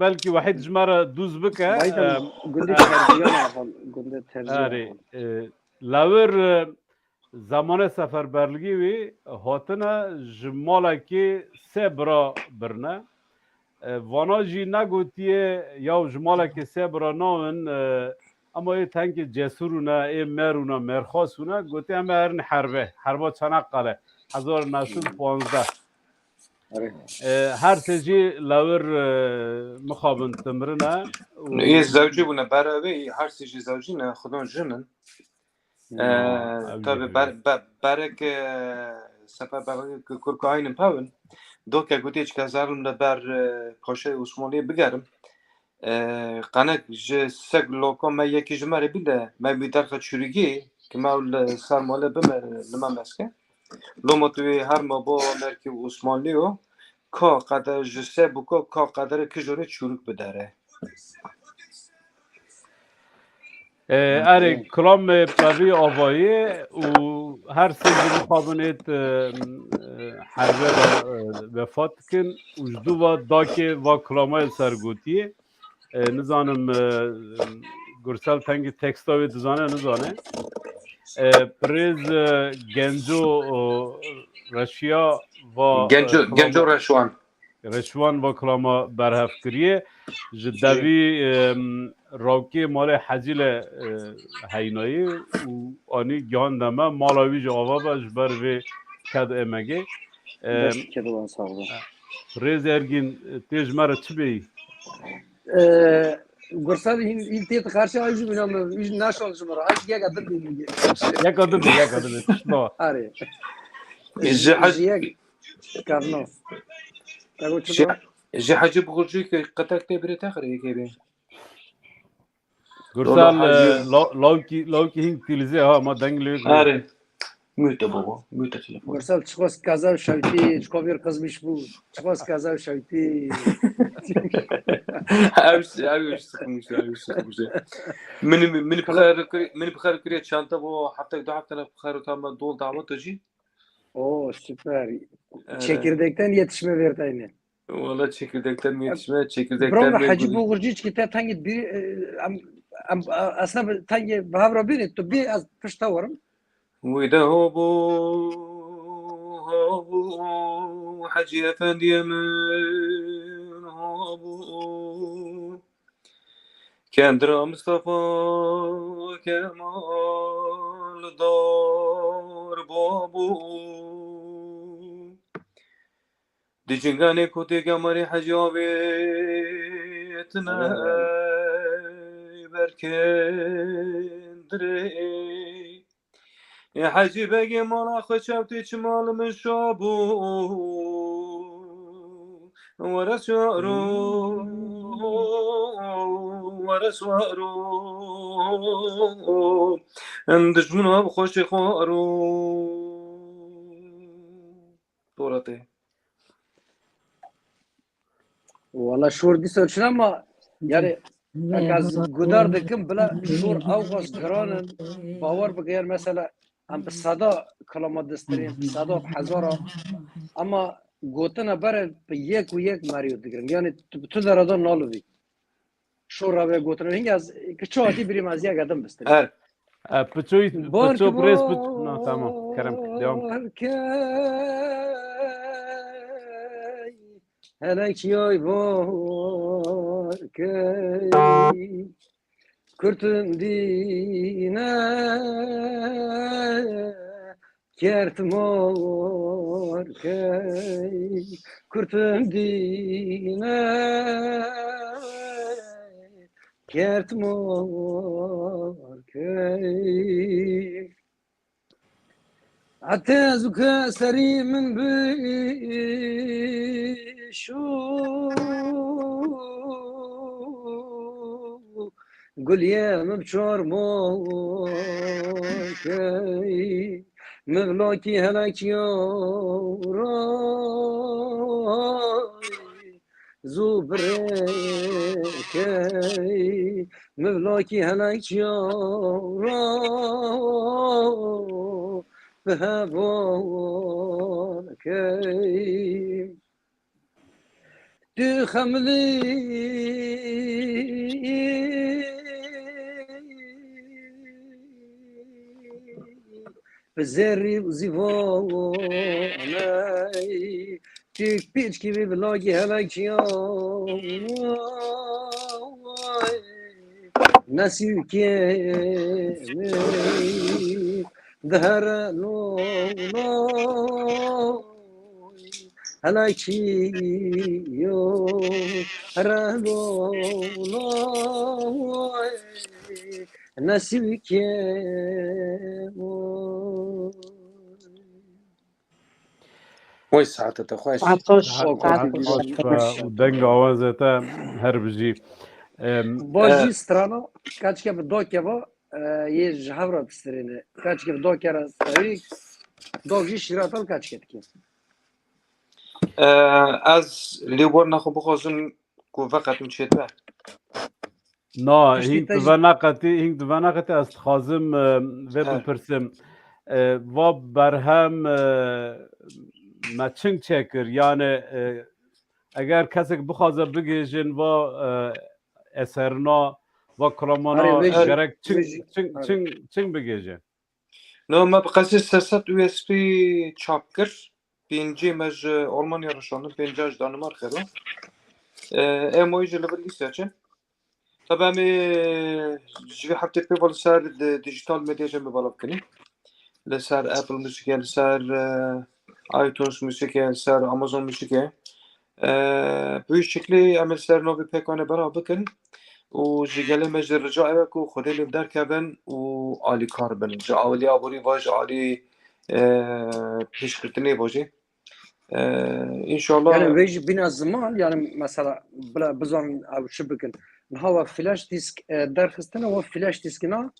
بلکی واحد جمره دوز بکه Baydan gündü terbiyan afal gündü terbiyan. آره لور زمان سفربرلگی وی هاتنه جماله که سه برا برنه وانا جی نگوتیه یا جماله که سه برا نامن اما ای تنگ جسورونه ای مرونه مرخاصونه گوتی همه هرن حربه چنقله 1915 هر سجی لور مخابن تمرنه یه زوجی بونه برای هر سیجی زوجی نه خودان جنن tabi برک سفر برای کرک aynı پاون دو که گوتی چه کزارم لبر پاشه عثمانی بگرم قناة سگ لوکا ما یکی جمره بیله ما بیدرخ چورگی که ما سر ماله بمر لما مسکه لما توی هر ما با مرکی عثمانی و کا قدر جسه بکا کا قدر کجوره چورک بداره اره کلام پروی آوایی و هر سیزی مخابنیت حربه وفات کن وجدو و داکه و کلامای سرگوتیه نزانم گرسل تنگی تکستاوی دزانه نزانه پریز گنجو رشیا و گنجو رشوان و کلاما برهف کریه جدوی راوکی مال حجیل هینایی و آنی گیان دمه مالاوی جاوا با جبر وی کد امگه پریز ارگین تیج مره چی بی؟ Gursal این تیت خارجی آیجی می‌نام ایش نشان شماره آج یک عدد دیگه یک عدد نه آره یک کارنو جه حجی بخورجی که قطعه تبره تخریه که بین گرسال لاوکی هنگ تیلیزه ها ما دنگلیوی آره müte baba müte telefon Gursal çıkos kaza şavti çıkovir kızmış bu çıkos kaza şavti عاوش سخموش من بخير كريت شانتا بو حتى دو حتى بخير تام دول دعوة تجي Oo süper. Çekirdekten yetişme vertayne. والله çekirdekten mi yetişme çekirdekten Bravo mi Hacı Boğurcu ki te tangi bir aslında tangi bahavra bir to bir az pışta varım. وده هو حجي أفندي من هو كان درا مصطفى كمال دار بابو دي جنگاني كوتي كماري حجابتنا بركندري يا حجي بقي مالا خشبتي شمال من شابو ورسوارو اندجمنا بخوش خوارو دورته Valla şur diyorsun ama yani az gudar dikim bile şur avgaz granın باور بگیر مثلا هم به صدا کلمات دسترین صدا هزارا اما گوتن بره به یک و یک مریو دیگرن یعنی تو در آدم نالوی شور را به گوتن هنگ از کچو آتی بریم از یک آدم بسترین پچو پریس نه تمام کرم دیام هلکیای بار کی Kurtun dine kertim or key Kurtun dine kertim or key Atezuka serimin bişu Guliyem bçor moy Mevlaki helak yoray Zubrek Mevlaki helak yoray Behavon Du xamli بزری زیوانه تیک پیچ کی بی بلاگی هلکیان نسیو که دهر نو هلکیو هرانو نسیو که وای ساعتت خوش و دنگ آوازتا هر بجی باجی سترانا kaç kere dok ya ye javra pistrini kaç kere dok ya stavik dogi şiratal kaç ketki از لیور نخو بخوزن کو وقت میشه به نه هینگ دوانقتی است خازم و بپرسم و برهم مچنگ چکر یعنی اگر کسی بخوازه بگیجن و اثرنا و کلامانا گرک چنگ بگیجن نه ما بقصد سرسات USB چاپ کرد بینجی مج آلمانیا رشاندم بینجاش دانمارک رو اموی جلبه لیسته چه طبعا جوی هفته پیوال سر دیجیتال مدیا جمع بالا بکنی لسر اپل موسیقی لسر آیتونز موسیقی لسر آمازون موسیقی به این شکلی عمل سر نوی پیکانه برا بکن و جگله مجد رجاعه بکو خوده لیم در کبن و آلی کار بن جا اولی آبوری واج آلی پیش کرتنی باجی İnşallah. Yani veci bina zaman yani mesela bizon av şu bugün hava flash disk derxistine ve flash diskine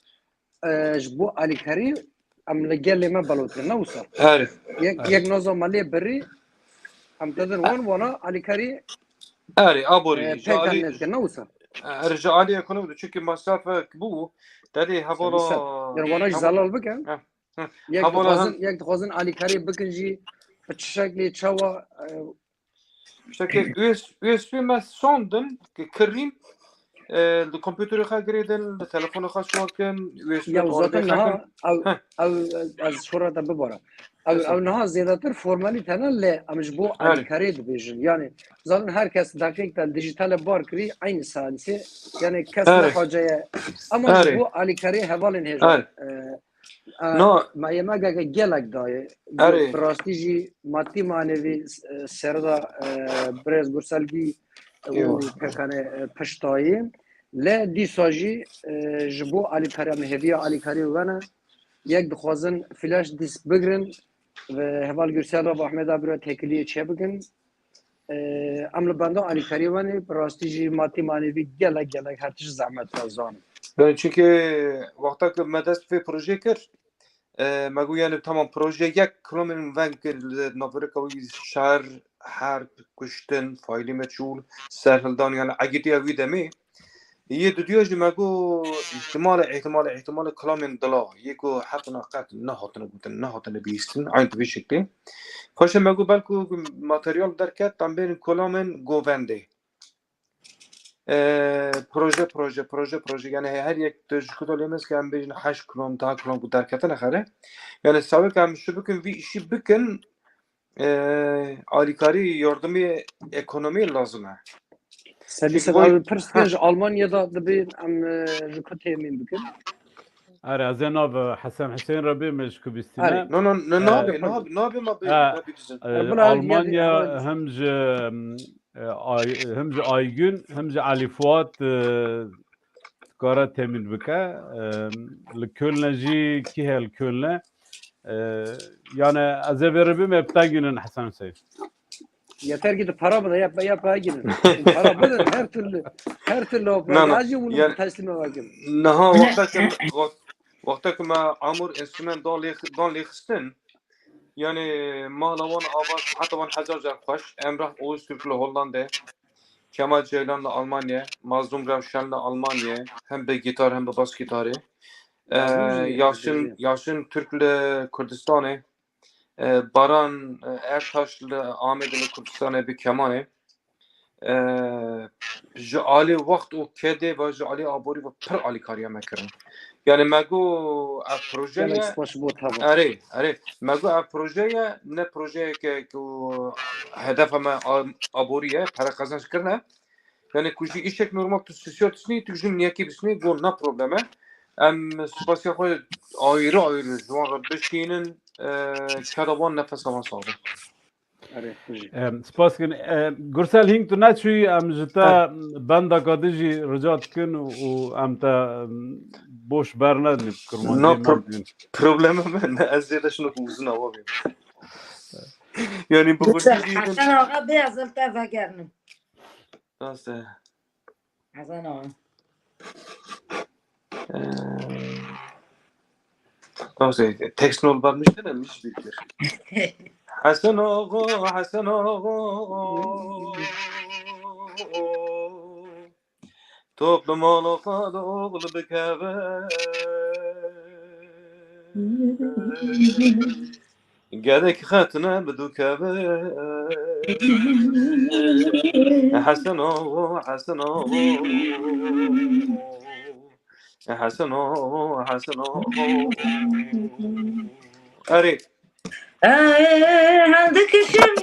bu alikari am legelleme balotri nausa. Evet. Yek nozo mali beri am tadın wana alikari اري ابوري پیکان جالي نت نوسا رجالي كانوا çünkü masrafı bu dedi havola دروانا زلال بکن یک havola دخوازن علی کاری بکن جی چه شکلی چوا işte ki USB ما sondun ki kırayım الكمبيوتر خا جريدن التليفون خا شواكن USB یا طالب ذاتن خاكن نها او از شورا تا بباره او نها زیادتر فرمالی تنه لی امش بو علی کاری دبیجن یعنی ظاهر هر کس دقیق تا دیجیتال بار کری aynı سانسی یعنی کس نحاجه اما بو علی کاری حوالن هجا ما یما گلک دایه براستی جی ماتی مانوی سردا برز گرسلگی و پکانه پشتایی لی دی ساجی جبو علی کاری مهدی علی کاری ونه یک دخوازن فلاش دیس بگرن و هوال گرسل و احمد ابرو تکلیه چه بگن عمل بنده علی کاری ونه براستی جی ماتی مانوی گلک هرچی زحمت رازان ben çünkü vakti medest bir proje kır مگو یعنی تمام پروژه یک کلمن ونگ نافره کوی شهر حرب کشتن فایلی مچول سرهلدان یعنی اگیتی اوی دمی یه دودیاج مگو احتمال کلمن دلا یکو حتی نقط نه هاتن بیستن عین به شکلی خوش مگو بلکو ماتریال درکت تام بین کلمن گوونده proje yani her یک دشکت الیمس که هم بیشتر 8 کلم 10 کلم بود درکت نخره yani sabit که همیشه بکن وی işi بکن alikari yardımı ekonomi lazımه سبی سبب پرسکش آلمانیa'da da bir am jukot temin bugün. اره از ناب حسن حسین ربی مشکو بیستینه ne yapayım Almanya همج آیگون همج علی فوات کارا تامین بکه لکلنا جی کی هل کلنا yani از ربی مبتگینن حسن حسین Yeter ki de para mı da yap gidin. Para mı da her türlü acı bunu teslime bakın. Naha وقتی که ما عمر انسترومنت دان لیخستن یعنی ما لوان آواز حتی من هزار جان خوش امراه اوز ترکل هولنده Kemal Ceylan'la Almanya, Mazlum Revşen'le Almanya, hem de gitar hem de bas gitarı. Yaşın Türk'le Kürdistan'ı, Baran Ertaş'la Ahmet'le Kürdistan'ı bir kemanı. Ali vakt o kedi ve Ali abori ve per Ali kariye mekirin. Yani mego projeye mego projeye ne projeye ki hedefime aboriye para kazanç kırne. Yani kuşi işek normal tüsüsiyotini tüjün niyaki bisni go na probleme. Spasya koy ayrı zaman beşinin kadavan nefes alan sağlı. سپاس کن گرسل هینگ تو نچوی ام جتا بند کادجی رجات کن و ام تا boş برند کرمانی problemi ben az ziyade şunu uzun hava benim. Yani bu Hasan ağa beyazıl tefa geldim. Nasıl? Hasan ağa. Nasıl? Teknol varmış denemiş bilir. Hasan ağa toplamalı kalığı bekeve gerek hatına bedukeve Hasan ağa Ari Aldı kışım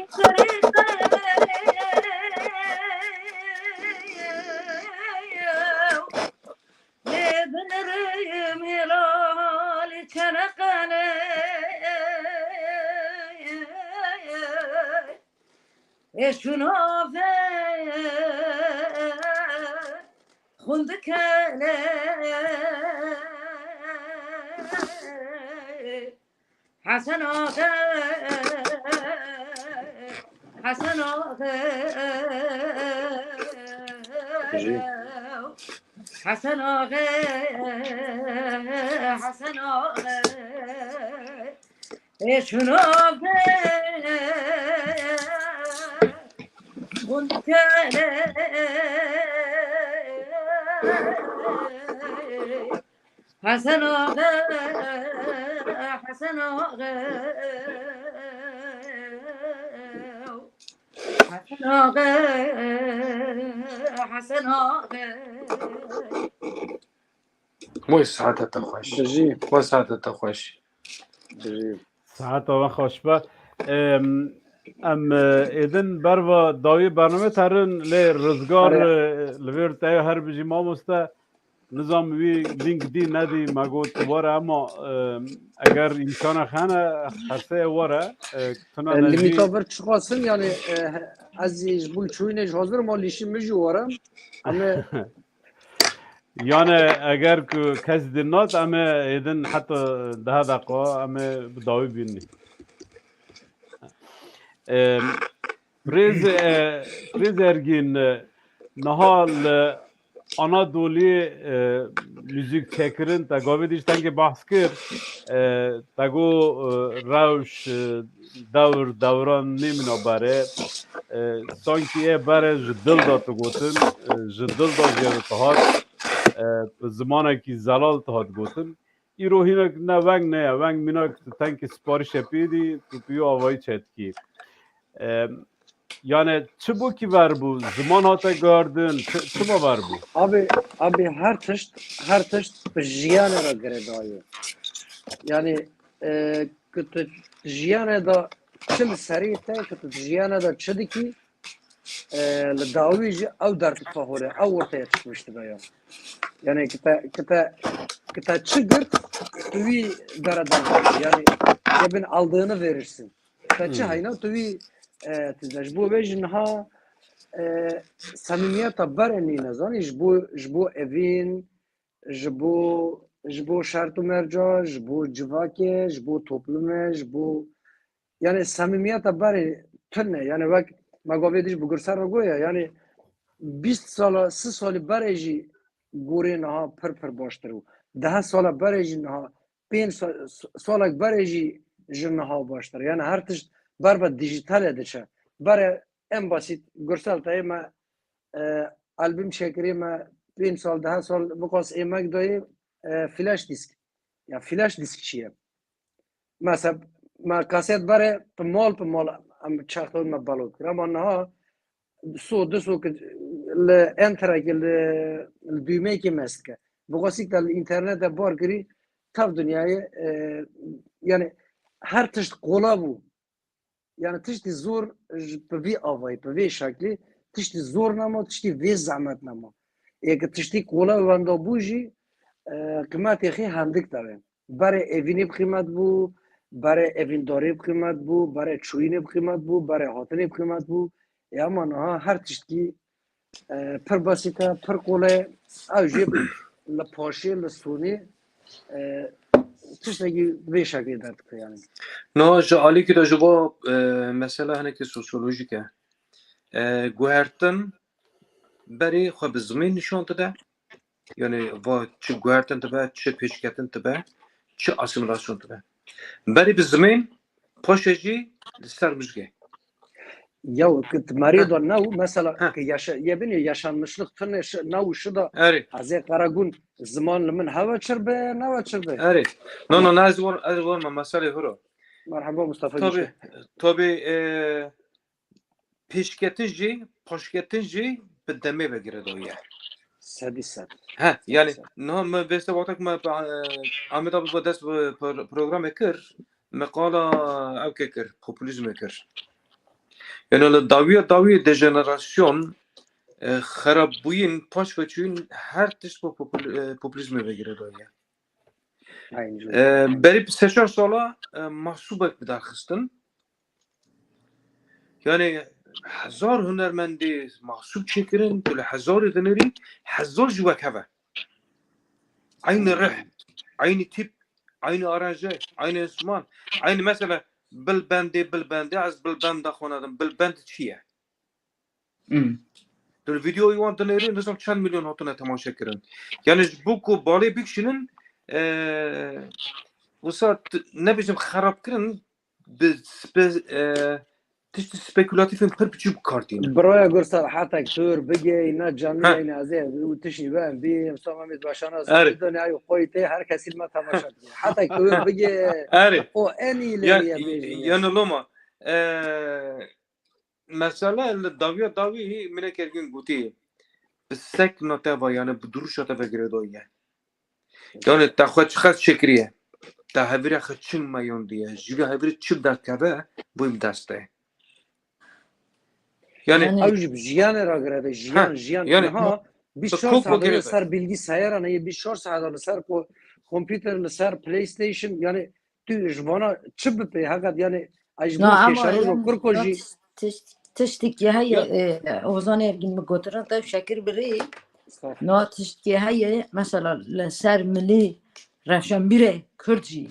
Lebnerim hilal Çanakkale Şunafe Khundkale Hasan ağa Hasan ağa Hasan ağa Hasan ağa şunu غنكالي حسن آغا حسن آغا حسن آغا حسن آغا موي سعادة خوش بجي موي سعادة خوش بجي ساعت و خوش با ام ایدن بروا داوی برنامه ترن لی رزگار لور تای هر بجی ما مسته نظام وی لینک دی ندی مگو تواره اما اگر امکان خانه خرسه واره تنا نجی لیمیتا بر چخواستن یعنی از بول چوینش حاضر ما لیشی مجوارم اما یعنی اگر که کس دینات اما ایدن حتی 10 دقیقه اما داوی بینی پریز ارگین نهال Anadolu müzik çekirin ta gavi dişten ki bahs kir ta go rawş davran nimin abare sanki e bare jdil da tu gotin jdil da jev tahat zamana ki zalal tahat gotin İro hinak ne veng minak tanki sipariş yapıydı tutuyor avayı çetki yani çubuğu ki var bu zaman hata gördün çubuğu var bu abi her tişt jiyane ra gere dayı yani kötü jiyane da çıl seri te kötü jiyane da çıdı ki le dawici ev dert fahore ev ortaya çıkmıştı bayan yani kita çıgırt tuvi daradan yani cebin aldığını verirsin kita hayna tuvi تزاج بو بيجنها صميميات برني نزان جبو evin جبو شرط و مرجع جبو جواکه جبو toplume جبو yani samimiyet bari tünne yani bak magavediş bu gürsel rogoya yani 20 sala 30 sali bareci gore naha per baştırı 10 sala bareci naha 5 sala bareci jnaha baştırı yani her tiş barba dijital ediçe bare en basit görsel tayma albüm çekirime 5 sal 10 sal bu kas emek dayı flash disk ya flash disk çiye mesela ma kaset bare pemol am çaktol ma balot ama naha su le enter ki le düğme ki meske bu kasik da internette bar giri tav dünyayı yani her tişt kola bu yani tişti zor bir avay bir şekli tişti zor nama tişti ve zahmet nama eğer tişti kola vanda buji kıymet ehi handik tabi bare evini kıymet bu bare evin dori kıymet bu bare çuyini kıymet bu bare hatini kıymet bu ama naha her tişti per basita per kola avcı la paşe la suni tişteki bir şekli derdik yani نه جالی که داشته مثلا هنه که سوسیولوژیکه گوهرتن بری خب زمین نشان داده یعنی و چه گوهرتن تبه چه پیشکتن تبه چه اسیمیلاسyon تبه بری به زمین پاشجی سر مجگه ya marido nav mesela yaşanmışlık tane nav şu da Hazreti Karagun zamanlı min hava çırbe nava çırbe evet no az var mesela horo merhaba Mustafa tabi peşketinci paşketinci bir deme begire doya sadisat ha yani no me beste vaktak me Ahmet abi bu ders program ekir مقاله او کر پوپولیسم کر یعنی داوی dejenerasyon خراب بوین پاش و چون هر تیش با پوپولیسم بگیره دایا بری 3 سالا محسوبک بدرخستن yani 1000 هنرمندی محسوب çekirin böyle 1000 دنری 1000 جوک هوا aynı rih aynı tip aynı aranje aynı enstrüman aynı mesela bilbendi az bilbende خوندم bilbend چیه در ویدیوی وان دنیری نظام چند میلیون هاتونه تماشا کردن یعنی بوکو بالی بکشنن وسط نبیشم خراب کردن tiştî spekülatifên pir biçûk kartîne. برای گرسال حتی تور بگی نه جامعه نازه و تشی بهم بیم سامت باشانا آره. دنیای قویته هر کسی ما تماشا کنه حتی تور بگی آره. او انی Yani, لیه بیجی yani loma. Mesela davi mine kergin guti. Sek noteva yani bu duruş noteva giredoye. Yani ta xwe xas şekriye. Ta hevire xwe çin mayon diye. Jiga hevire çi derkeve bu im deste. Yani اوج جیان را گرفته جیان جیان yani نه 24 kok ساعت giredi. سر bilgisayar نه 24 ساعت سر کامپیوتر سر پلی استیشن yani تو جوانا چه بپی حقیقت yani No, اجبو ama کشارو رو yani کرکوجی tiştiki haye Ozan Ergin mi götüren tabi şekil biri no tiştiki haye mesela ser milli rafşan bire Kürtçi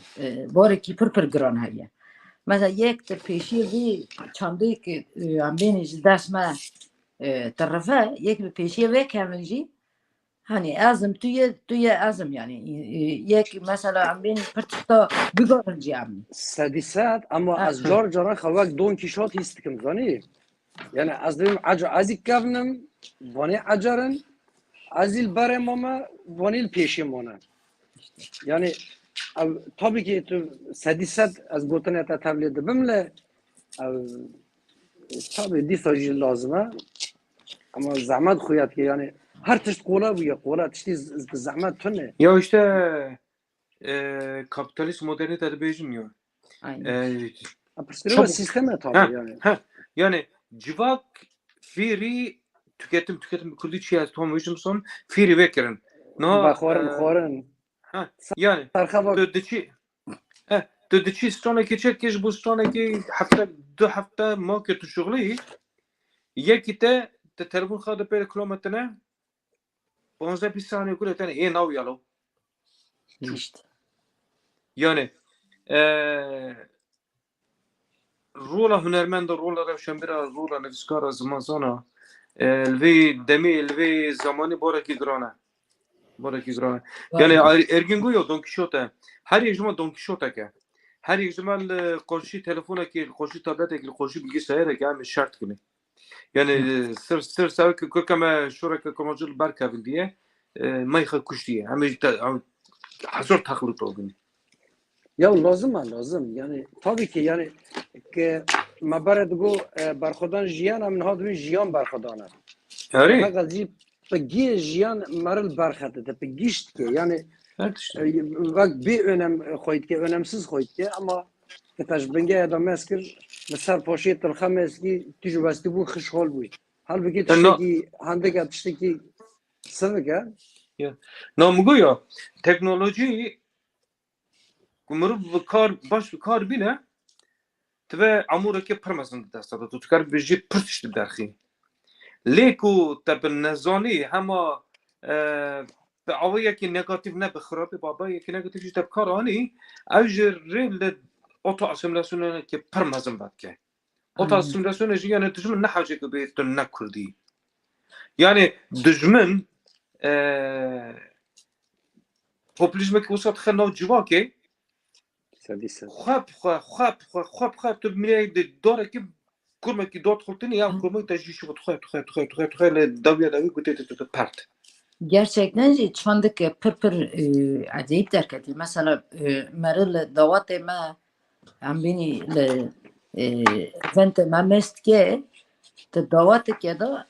boreki pır gran haye mesela yek de peşi bir çandı ki ambeni dasma tarafa yek bir peşi ve kemelci hani azım tüye azım yani yek mesela ambeni pırtıkta bir görünce amni سادسات اما از جار جارا خواک دون کیشات هستکم زانی yani az dedim azik kavnım vani acarın azil bare mama vanil peşim ona yani tabii ki tu sadisat az gotun eta tablet bimle tabii disajil lazıma ama zahmet koyat ki yani her tişt kola bu ya kola tişti zahmet tünne Ya işte kapitalist modernite bejiniyor. aynen Apıstırma sisteme tabii yani. Yani civak firi tüketim kurdu çiğ tomujum son firi vekirin. No Bakhoran. yani dödçi sonraki çekiş bu sonraki hafta 2 hafta ma kötü şugli yekite te telefon xadı per kilometre 15 saniye kuleten nav yalo. işte Yani رولا هنرمند رولا روشنبرا رولا نفسکارا زمان زانا الوی دمی الوی زمانی بارکی گرانه yani ergin goyo Don Quixote her yecuma Don Quixote ke her yecuma koşu telefona ki koşu tablete ki koşu bilgisayara ki hem şart gibi yani sır savk kama şuraka komacıl barkavil diye mayha kuş diye hem hazır taklit olgun. Ya lazım yani tabii ki yani که مبارد گو برخودان جیان هم نهاد می جیان برخودانه. Öyle. Fakat peki جیان مرل برخده pekişt ki yani bak bir koyut ki önemsiz koyut ki ama tecrübenge adam eskir mesela poşet telxam eski tecrübesi bu xişhol bu. Halbuki tişteki handek tişteki sıvıga. Ya. Namugoya teknoloji kumuru kar bile ve amuraki permazın destada tutkar bir pırtıştı derhi. Leku tabi nezani ama به آوایی که نگاتیو نه به خرابی بابایی که نگاتیوش تب کارانی اوجر ریل اوتو اسیمیلاسیونه که پرمازم بد که اوتو اسیمیلاسیونه یعنی دجمن نه حاجه که به نه کردی یعنی دجمن پوپولیسم که وسط خنا جواکه خواب تو میای داره که kurma ki dört kurtini ya kurma tecrübü tuhay davi gute part. Gerçekten çandık pır acayip derketi. Mesela meril davatı ma am beni le vente ma mestke te davatı ki da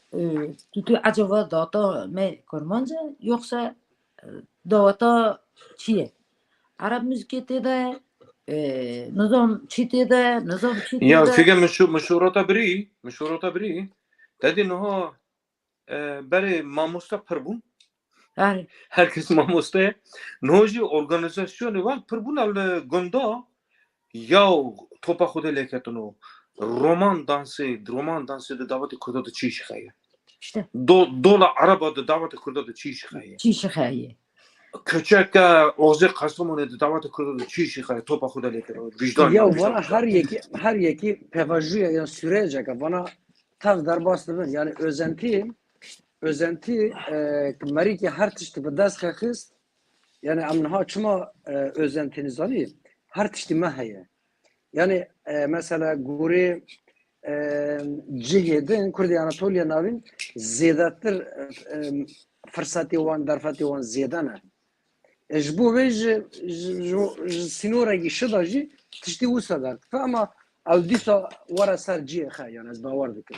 tutu acaba data me kurmanca yoksa davata çiye? Arap müzikte de nizam çite de nizam çite de. Ya fikir meşhurata biri dedi no beri mamusta pırbun. Herkes mamusta noji organizasyonu var pırbun al gonda ya topa xude leketunu roman dansı da davet kurda da çiğ şikayı. İşte. Dola arabada davet kurda da çiğ şikayı. Çiğ şikayı. Küçük oğuzı Kastamonu'da davet kurdu çiğ şikayı topa xuda leketunu vicdan. Ya bana her yeki pevajuya yani sürecek bana tav darbastı ben yani özenti mariki her tişti bir ders kakız yani amnaha çuma özentiniz ali her tişti mahaya yani mesela guri cihedin Kurdi Anatolia navin zêdetir fırsatı wan derfetê wan zêde ne. Ji bo vê ji sînorekî şida jî tiştî wisa derdife ama ew dîsa were ser cihê xwe yani ez bawer dikim.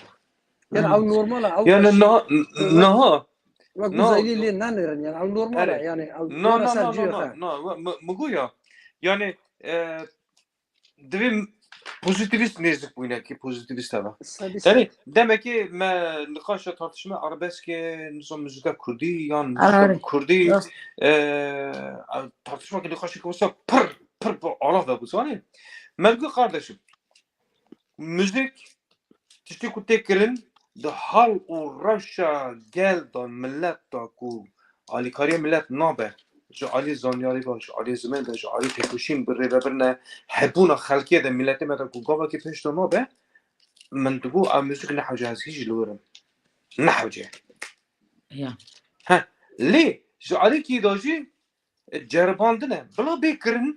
Yani ew normal e ew Yani naha wek no Uzaylî lê nenirin yani ew normal e yani ew were ser cihê xwe. Muguya yani divim pozitivist nezik buyna ki pozitivist hava. Yani demek ki me nikaşa tartışma arabeske nizam müzika Kurdi yani müzika Kurdi tartışma ki nikaşı kıvırsa pır Allah da bu sani. Melgü kardeşim müzik tişti kutekirin de hal u raşa gel da millet da ku alikariye millet nabe. جو علی زانیاری باش علی زمین باش علی تکوشیم بره برنه حبونا خلقیه ده ملت مدن کو گاوا کی پشت ما به من تگو موزیک نحوجه از هیچ لورم نحوجه ها لی جو علی کی داجی جرباندنه بلا بکرن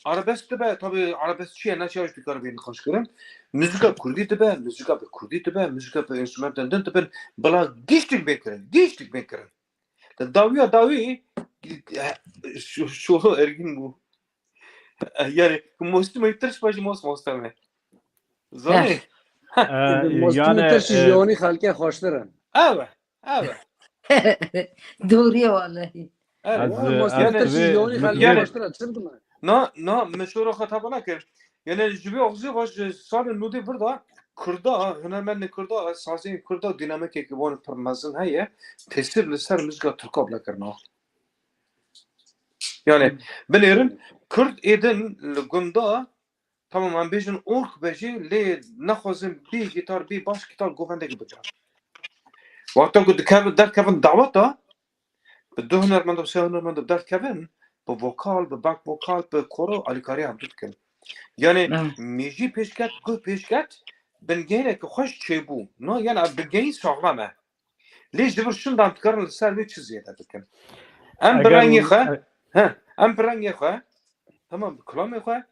arabesk de be tabi arabesk çiğ ne çeşit bir karabin kaç kırım müzika Kurdi de be müzika be Kurdi de be müzika be enstrümantan de be bala dişlik beklerin davi şu ergin bu yani Müslüman ters başı Müslüman zani yani ters halka hoşların evet Doğru vallahi. Na meşhur hatabana kır yani jibi ağzı baş sal nudi burada Kurda hünermenli Kurda sazin Kurda dinamik ki bunu permazın haye tesir liser müzika Türkabla kırna yani ben erin Kürt edin gunda tamam ben bejin ork beji le nakhazim bir gitar bir baş gitar govende gibi bıçak vakta ku der kevin davata بده هنرمند و سه هنرمند در کبن با وکال با بک وکال با کورو علیکاری هم دود کن یعنی میجی پیشکت گو پیشکت بنگینه که خوش چه بو نه یعنی بنگین ساغلامه لیش دبر شندان تکرن لسر به چیزی داد کن ام برنگی خواه ام برنگی خواه tamam کلامی خواه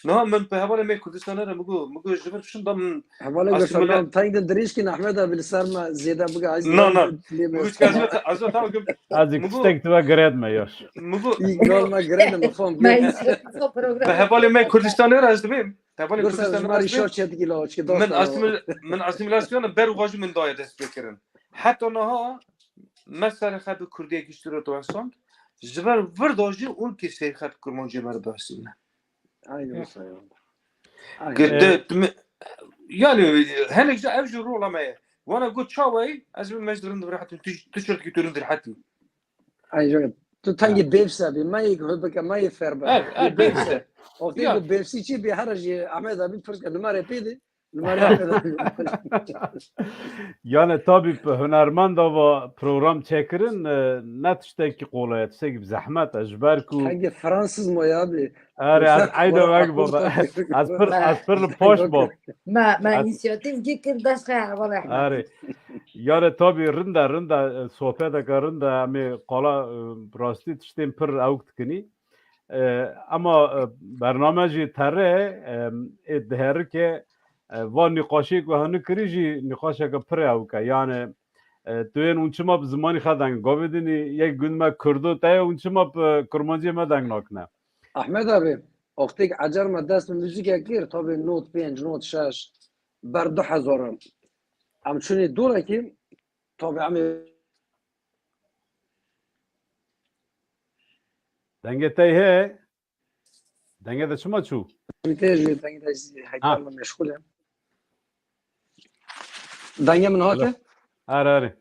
نه من به حواله می کردستان را مگو دبر شندان حواله گفتم تاید دریش که احمد ابل سر ما زیاده بگه از نه مگو که از تا گم از اکستنگ تو گرد میاش مگو ایگال ما گرد مفهوم به حواله می کردستان را از دبیم حواله کردستان را از دبیم من اسیمیلاسیون بر واجب من داید است بکرن حتی نها مثلا خب کردی کشتور تو هستند زبر ورداجی اون که سر خب کرمانجی مر بحثینه aynen yani هنك أفجر رولا معي وأنا قلت شاوي أزمن مجدرن راح تشرت كتورن در حتى aynen tu tangi bevsa bir may hubka may ferba bevsa o tigo bevsi çi bir haracı Ahmet abi fırska numara pedi numara yani tabii hünermend ve program çekirin ne tişteki kolayet gibi zahmet ajber ku hangi Fransız mı ya abi az ayda bak baba az per poş bab ما inisiyatif gikir daşka vallahi ari yani tabii rında sohbet ederin de ami kala rasti tiştem per avuktkini ama برنامه تره ادهر که و نقاشی که هنو کریجی نقاشه که پره او که یعنی توین اونچما به زمانی خدنگ گاویدینی یک گون ما کردو تای اونچما به کرمانجی ما دنگ نکنه احمد abi وقتی که عجر ما دست به موزیک گیر tabi نوت 5 نوت 6 بر 2000 ام چونی دوره که tabi ام دنگ تای he دنگ ده چما چو میتونی دنگ حکم مشغولم دنگ من هاته آره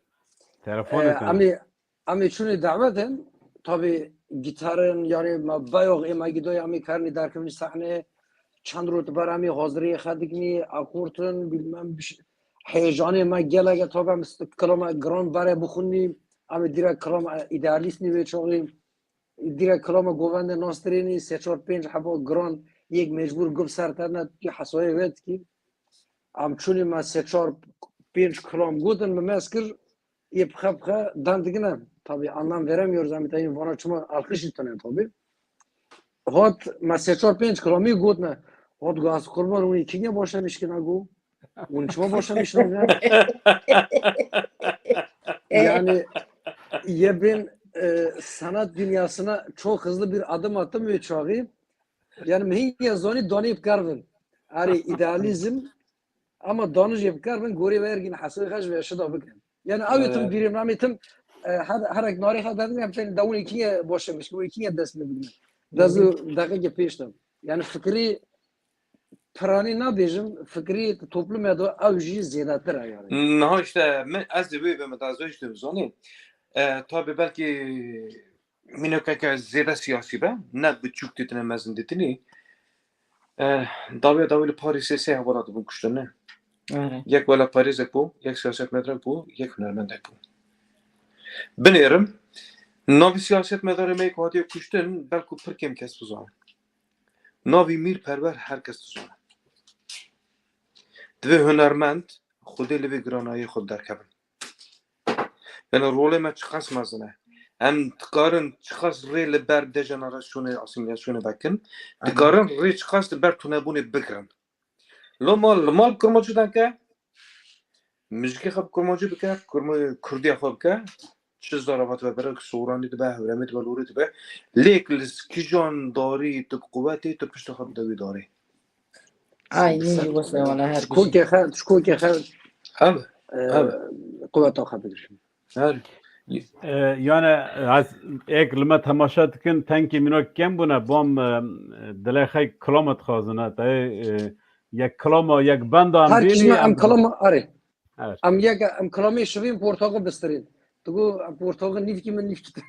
تلفن امی چونی دعوتن tabi gitarın yani bayog emagidoy ami karni darkımın sahne çand rot barami hazırı xadikni akortun bilmem heyecanı ma gelage tabi kalama grand bare bukhuni ami direkt kalama idealistni ve çoğu direkt kalama govende nostrini seçor 5 habo grand یک مجبور گفت سرترنه که حسای وید کی ام چونی ما سچار 5 کلام گودن ممسکر یه بخبخه دندگنه tabi anlam veremiyoruz ama tabii bana çuma alkış istiyor tabi hot ma sechor 5 kilomi godne hot gaz kurban onu ikinci başlamış ki nagu ونشوف باشا مش نوع yani ben sanat dünyasına çok hızlı bir adım attım ve çağıyım. Yani mihin yazoni donayıp karvın. Ari idealizm ama danış yap karvın gori vergin hasıl kaç ve aşıda bakın. Yani avitum birim ramitim her nari hadan yaptın davul ikiye boşamış. Bu ikiye desme bilmem. Dazı dakika peştem. Yani fikri Parani nabijim fikri toplum ya da avcı ziyadetir yani. نه işte من از دوی به متازه işte بزنیم tabi belki minöke که زیاده سیاسی به نه بچوک دیتنه مزن دیتنی داوی پاریسی سه هوارات بون کشتنه یک ولا پاریزک بو یک سیاست مدرک بو یک هنرمندک بو بنیرم ناوی سیاست مداره میک هاتی کشتن بلکو پر کم کس بزن ناوی میر پرور هر کس بزن دوی هنرمند خودی لوی گرانایی خود در کبن یعنی روله ما چخص مزنه هم تقارن چخص ریل بر ده جنراسیون اسیمیلاسیون بکن تقارن ری چخص بر تونبونی بگرن لو مال کرماجو دن که müzik خب کرماجو بکه کردی خب که چیز داره وقت ببره که سورانی تو به هرمی تو لوری تو به لیکن کیجان داری تو قوتی تو پشت خب دوی داری Aynı yuvası valla her شكوكي خير هذا قوة طاقة بدرشم. هذا yani az ek lima temaşa dikin tenki minok kem buna bom dilexay kilomet xazına ta yek kiloma yek banda هر bini كلمة أم كلام أري. Evet. أم كلامي شوين بورتاقة بسترين. تقول بورتاقة نيفكي من نيفكي.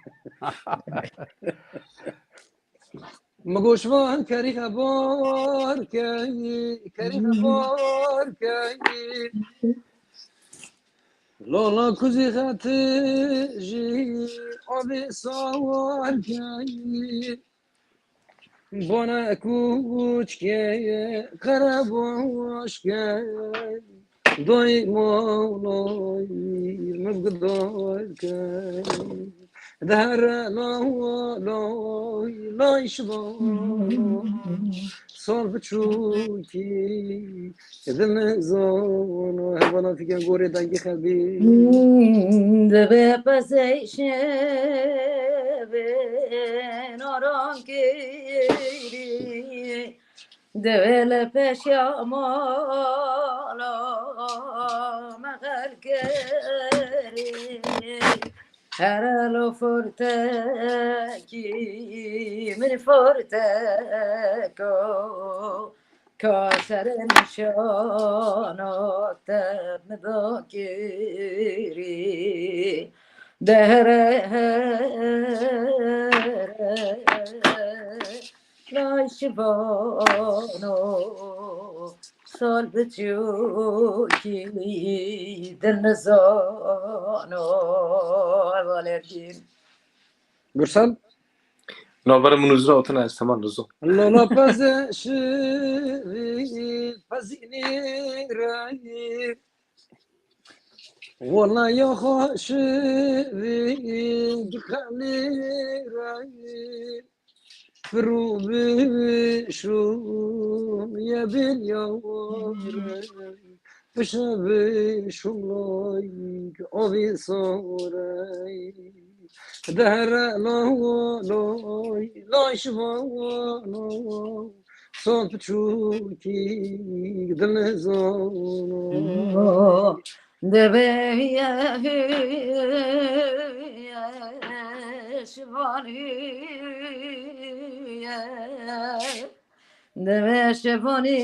مگوشوان کریه بار کی لالا کوزی خاطر جی آبی سوار کی بنا کوچ کی قرباش کی دوی مولای مقدار کی در لای شبان سال بچوکی دم زانو حیوانات که گوره دنگی خبی دبه پسیشه به ناران کری دبه لپشیامالا مغل کری هرالو فرتکی من فرتکو کاسر نشانات مذاکری دهره نایشبانو سال بچوکی دل نزانو والدین گرسل نالبر منوزر آتن از تمام روزو لالا پزشی پزینی رایی والله یا خوشی گخلی رایی فرو بشوم یا بین یاره بشم بشوم که آبی سارایی در لای شوانو سال پچوکی دل نزانو دبه شبانی دبه شبانی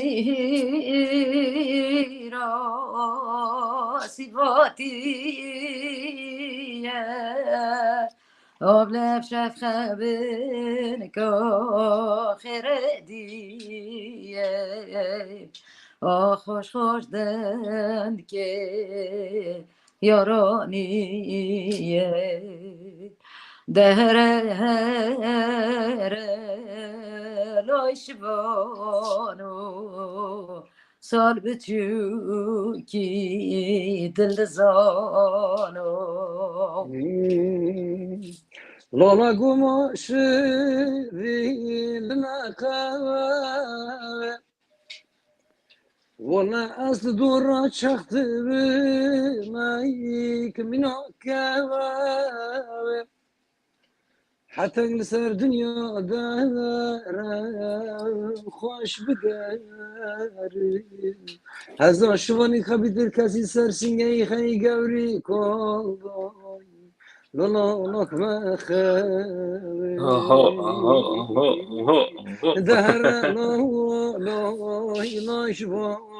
را صفاتی آبلف شف خبن که خردیه خوش خوش دند که یارانیه دهره لایشبانو سال بچوکی دل زانو لالا گماشی ویل نکاوه والله أصل دورة شخت بمايك منو كواب حتى نسر دنيا دار خوش بقاري هزا شواني خبيتر كاسي سرسيني خي قوري كوضاي لولا لك ما خاوي دهر لا شوانا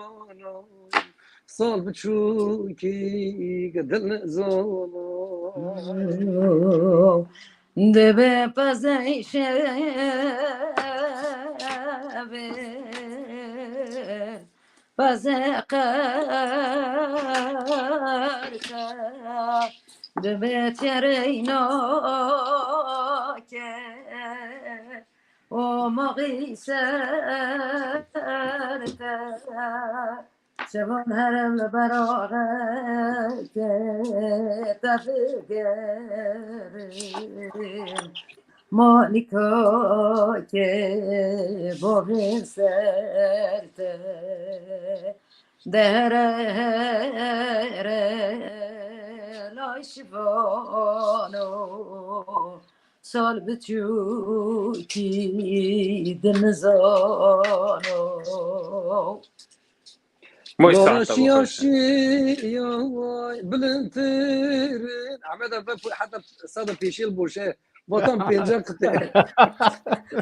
صال بتشوكي قدل زونا دبه پزای شبه پزای قرقه دبه ترینا که و مغی سرته شبان هرم براغت تفکرم مالکا که بابین سرته دهره لایشوانو سال بچوکی دنزانو لاشي بلنتر عمدا حتى صدى بيشيل بوشه بطن بينجا قطع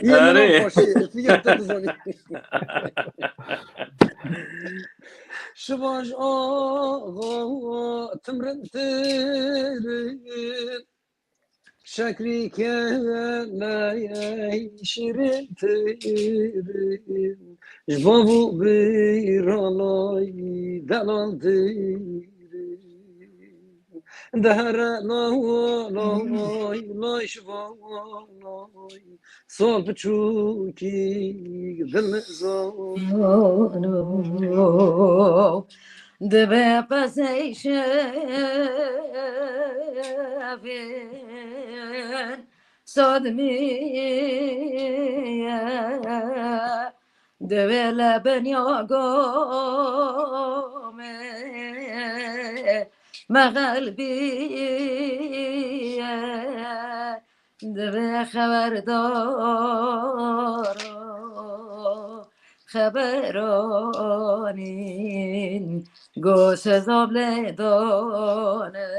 يلا بوشه فيها تتزوني شباش آغا تمرنتر شكري كان لا يشيرين تيرين جبابو بيرالاي دلال تيرين دهرا لاي لاي شبالاي صال بچوكي دل زانو دبه پزای شبه صادمیه دبه لبن یاگامه مغلبیه دبه خبردار خبرانین گوش زابل دانه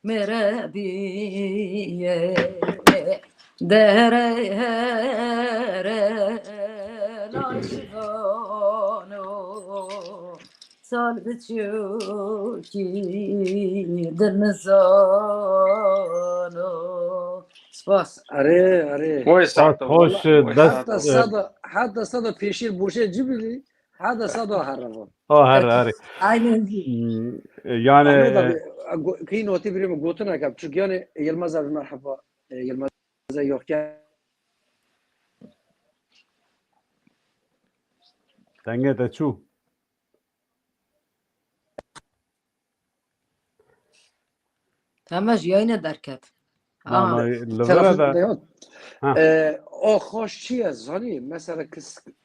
مربیه دره لاشوانو سال بچوکی دنزانو سپاس اره خوش حتى صدى بيشيل بوشه جبلي هذا صدى هربان هر aynen yani كي نوتي بريم قوتنا كاب çünkü yani Yılmaz abi merhaba Yılmaz'a yokken denge de çu تماش yayına derket. ama telefonda da yok. O hoş çiğ zani mesela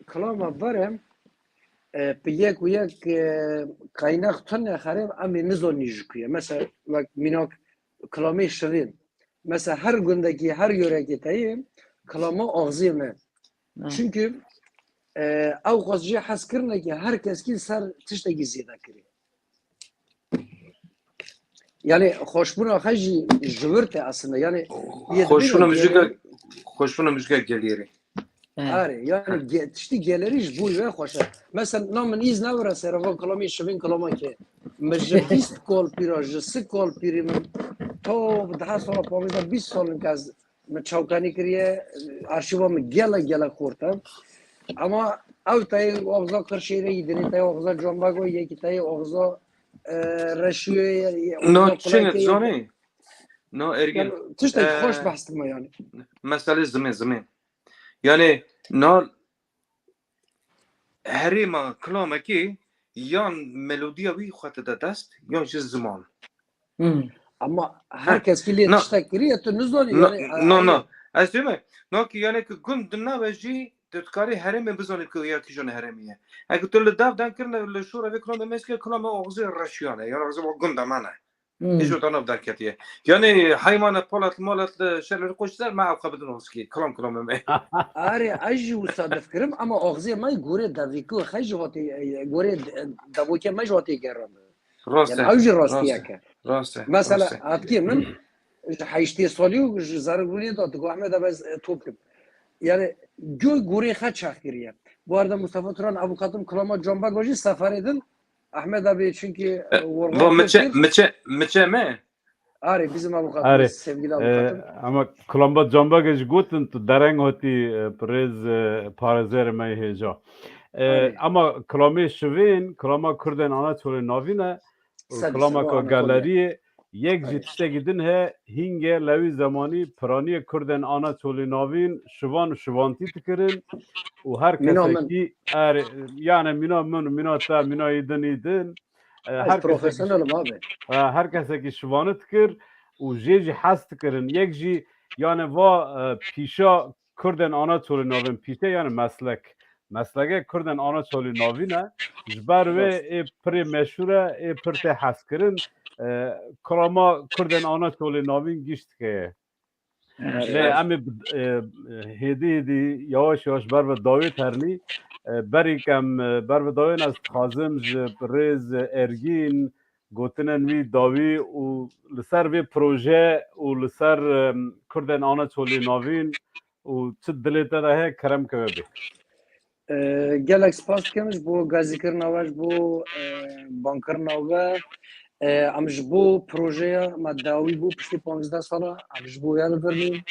klama varım piyek uyek kaynak tane xarem ami nizoni jikuye mesela bak minak klama şevin mesela her gündeki her yöreki tayim klama ağzıme çünkü او قضیه حس کردن که هر کس کی سر تشتگی زیاده کری یعنی خوشبون آخیجی جورته اصلا یعنی خوشبون müzik geliyor. آره yani تشتی گلریش بوی و خوشه مثلا نام نیز نوره سروا کلامی شوین کلاما که مجه 20 کال پیراج 3 کال پیریم تو 10 سال 15 20 سال که از چوکانی کریه arşivamı gele خورتم اما او تای اوغزا کرشیره یدنی تای اوغزا جنباگو یکی تای اوغزا رشیو نو چنت زونی نو ارگن تشتی خوش بحث ما yani مسئله زمین yani نو هری ما کلامه کی yan melodiya وی خاطر دست یا چیز زمان ama herkes kiliye tiştek kiriye tu nuzoni yani no از دیمه نو کی yani که گند نبجی تذكاري هرم بزوني كويا كيجون هرمية اگه تو لداف دان كرنا لشورا بكرنا مسك كلام اغزي الرشيانه يعني اغزي قندا معنا ايش تنو بدك كتيه يعني حيوان بولات مولات شر القشتر ما ابقى بدون وسكي كلام ما آره اجي وصادف كرم اما اغزي ما يقوري دافيكو خيج هاتي يقوري دابوكي ما جواتي جرام راسته يعني اجي راستيك راسته مثلا اتكي من حيشتي صوليو زاربوني داد احمد بس توب yani guri kaç akiriye. Bu arada Mustafa Turan avukatım Klama Comba Goji sefer edin. Ahmet abi çünkü bu meçe mi? Ari bizim avukatımız Are sevgili avukatım. ama klamba jamba gej gutun tu dereng hoti prez parazer me heja. Ama klame şvin, klama Kurden Anatoli navine, klama ko galeriye یک جیتشته گیدن ها هینگه لوی زمانی پرانی کردن آناتولی ناوین شوانتی تکرن و هر کسی کی یعنی مینا تا مینا ایدن هر کسی کی شوانت کر و جی حست کرن یک جی یعنی وا پیشا کردن آناتولی ناوین پیشه یعنی مسلکه کردن آناتولی ناوینه جبر و پری مشهوره پرته حست کرن کلاما کردن آناتولی ناوین گشت که نه امی هدی یواش بر و داوی ترنی بری کم بر و داوین از خازم ریز ارگین گوتنن وی داوی و لسر وی پروژه و لسر کردن آناتولی ناوین و چه دلیتا ده کرم که بی گلک سپاس کمش بو گازی کرناواش بو بانکر ناوه امش بو پروژه مداوی بو پشتی 15 ساله امش بو یاد برنیم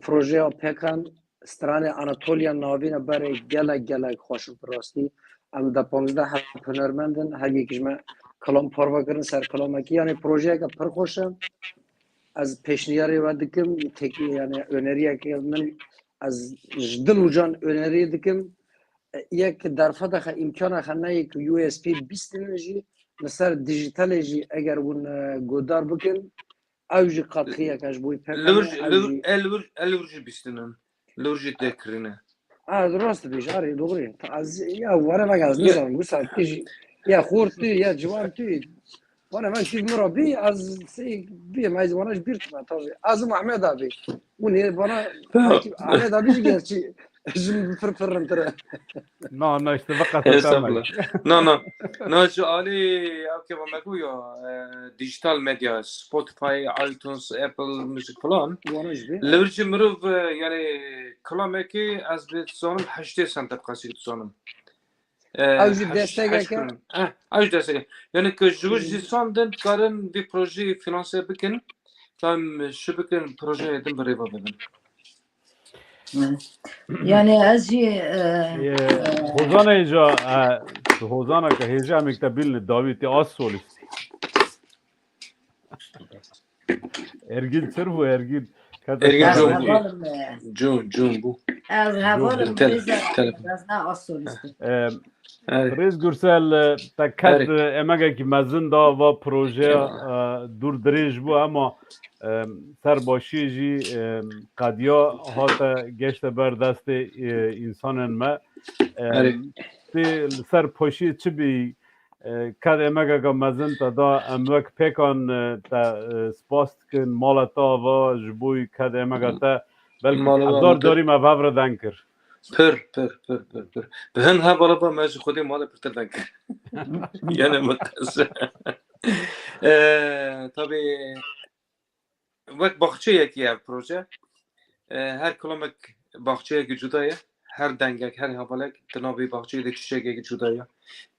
پروژه پکان استران آناتولیا ناوین برای گلک خوشم براستی ام دا 15 هنرمندن هر یکیش ما کلام پاروا کردن سر کلام کی یعنی پروژه که پر خوشم از پیشنیاری و دکم تکی یعنی öneriye که من از دل و جان öneri دکم یک درفه دخه امکان خنه یک یو اس پی 20 انرژی مثلا دیجیتال جی اگر اون گودار بکن اوجی قطعیه کاش بوی لورج بیستنن لورج دکرینه درست بیش آره دوغری از یا واره مگه نزدم گوسا تیجی یا خورتی یا جوان تی واره من چیز مربی از سی بی میزبانش بیرت من تازه از محمد abi اون bana Ahmet abi gerçi جم فرفرم ترى نه işte fakat نه جو علی اوکی با مگو یا دیجیتال مدیا سپوتیفای آیتونز اپل موزیک فلان لورج مروف یعنی کلامه که از بیت زانم 80 سنت قصید زانم اوجی دستگاه که اوجی دستگاه یعنی که جوج دیساندن کارن بی پروژه فینانسه بکن تام شو بکن پروژه دم بری با بدن يعني أجي هوزانا إيجا هوزانا كهيجا مكتبين للداويتي أصولستي إرجيل سرفو إرجيل جون بو از هوالم رزنا أصولستي رئیس گرسل تکد امگه که مزن دا و پروژه دور دریج بو اما سر باشی جی قدیا هاتا گشت بر دست انسان ما سر پاشی چی بی کد امگه که مزن تا دا اموک پیکان تا سپاست کن مالتا و جبوی کد امگه تا بلکه هزار داری مفاور دنکر پر بهن ها بالا با ماجی خودی مال پرتر دنکر یعنی متاسه tabii وقت باخچه یکیه پروژه هر کلامک باخچه یکی جدایه هر دنگک هر حوالک تنابی باخچه یک چیزی یکی جدایه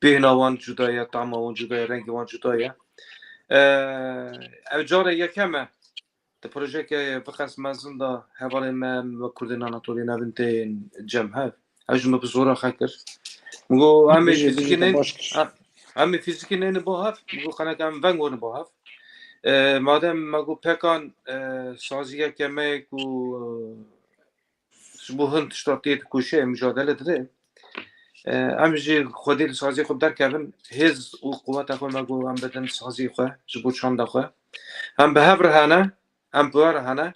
بهنوان جدایه طعموان جدایه رنگوان جدایه اوجاره یکمه ده پروژه که فقط مزن دا حواله من و کردن آناتولی نوینتین جمعه اجمه بزورا خکر مگو همه فیزیکی نین با هف مگو خانه که هم ونگون با هف مادم مگو پکان سازیه که میگو شبو هند شتاتیت کوشه مجادله داره همجی خودی سازی خود در کردن هز و قوت خود مگو هم بدن سازی خود شبو چند خود هم به هفر هنه هم بوار هنه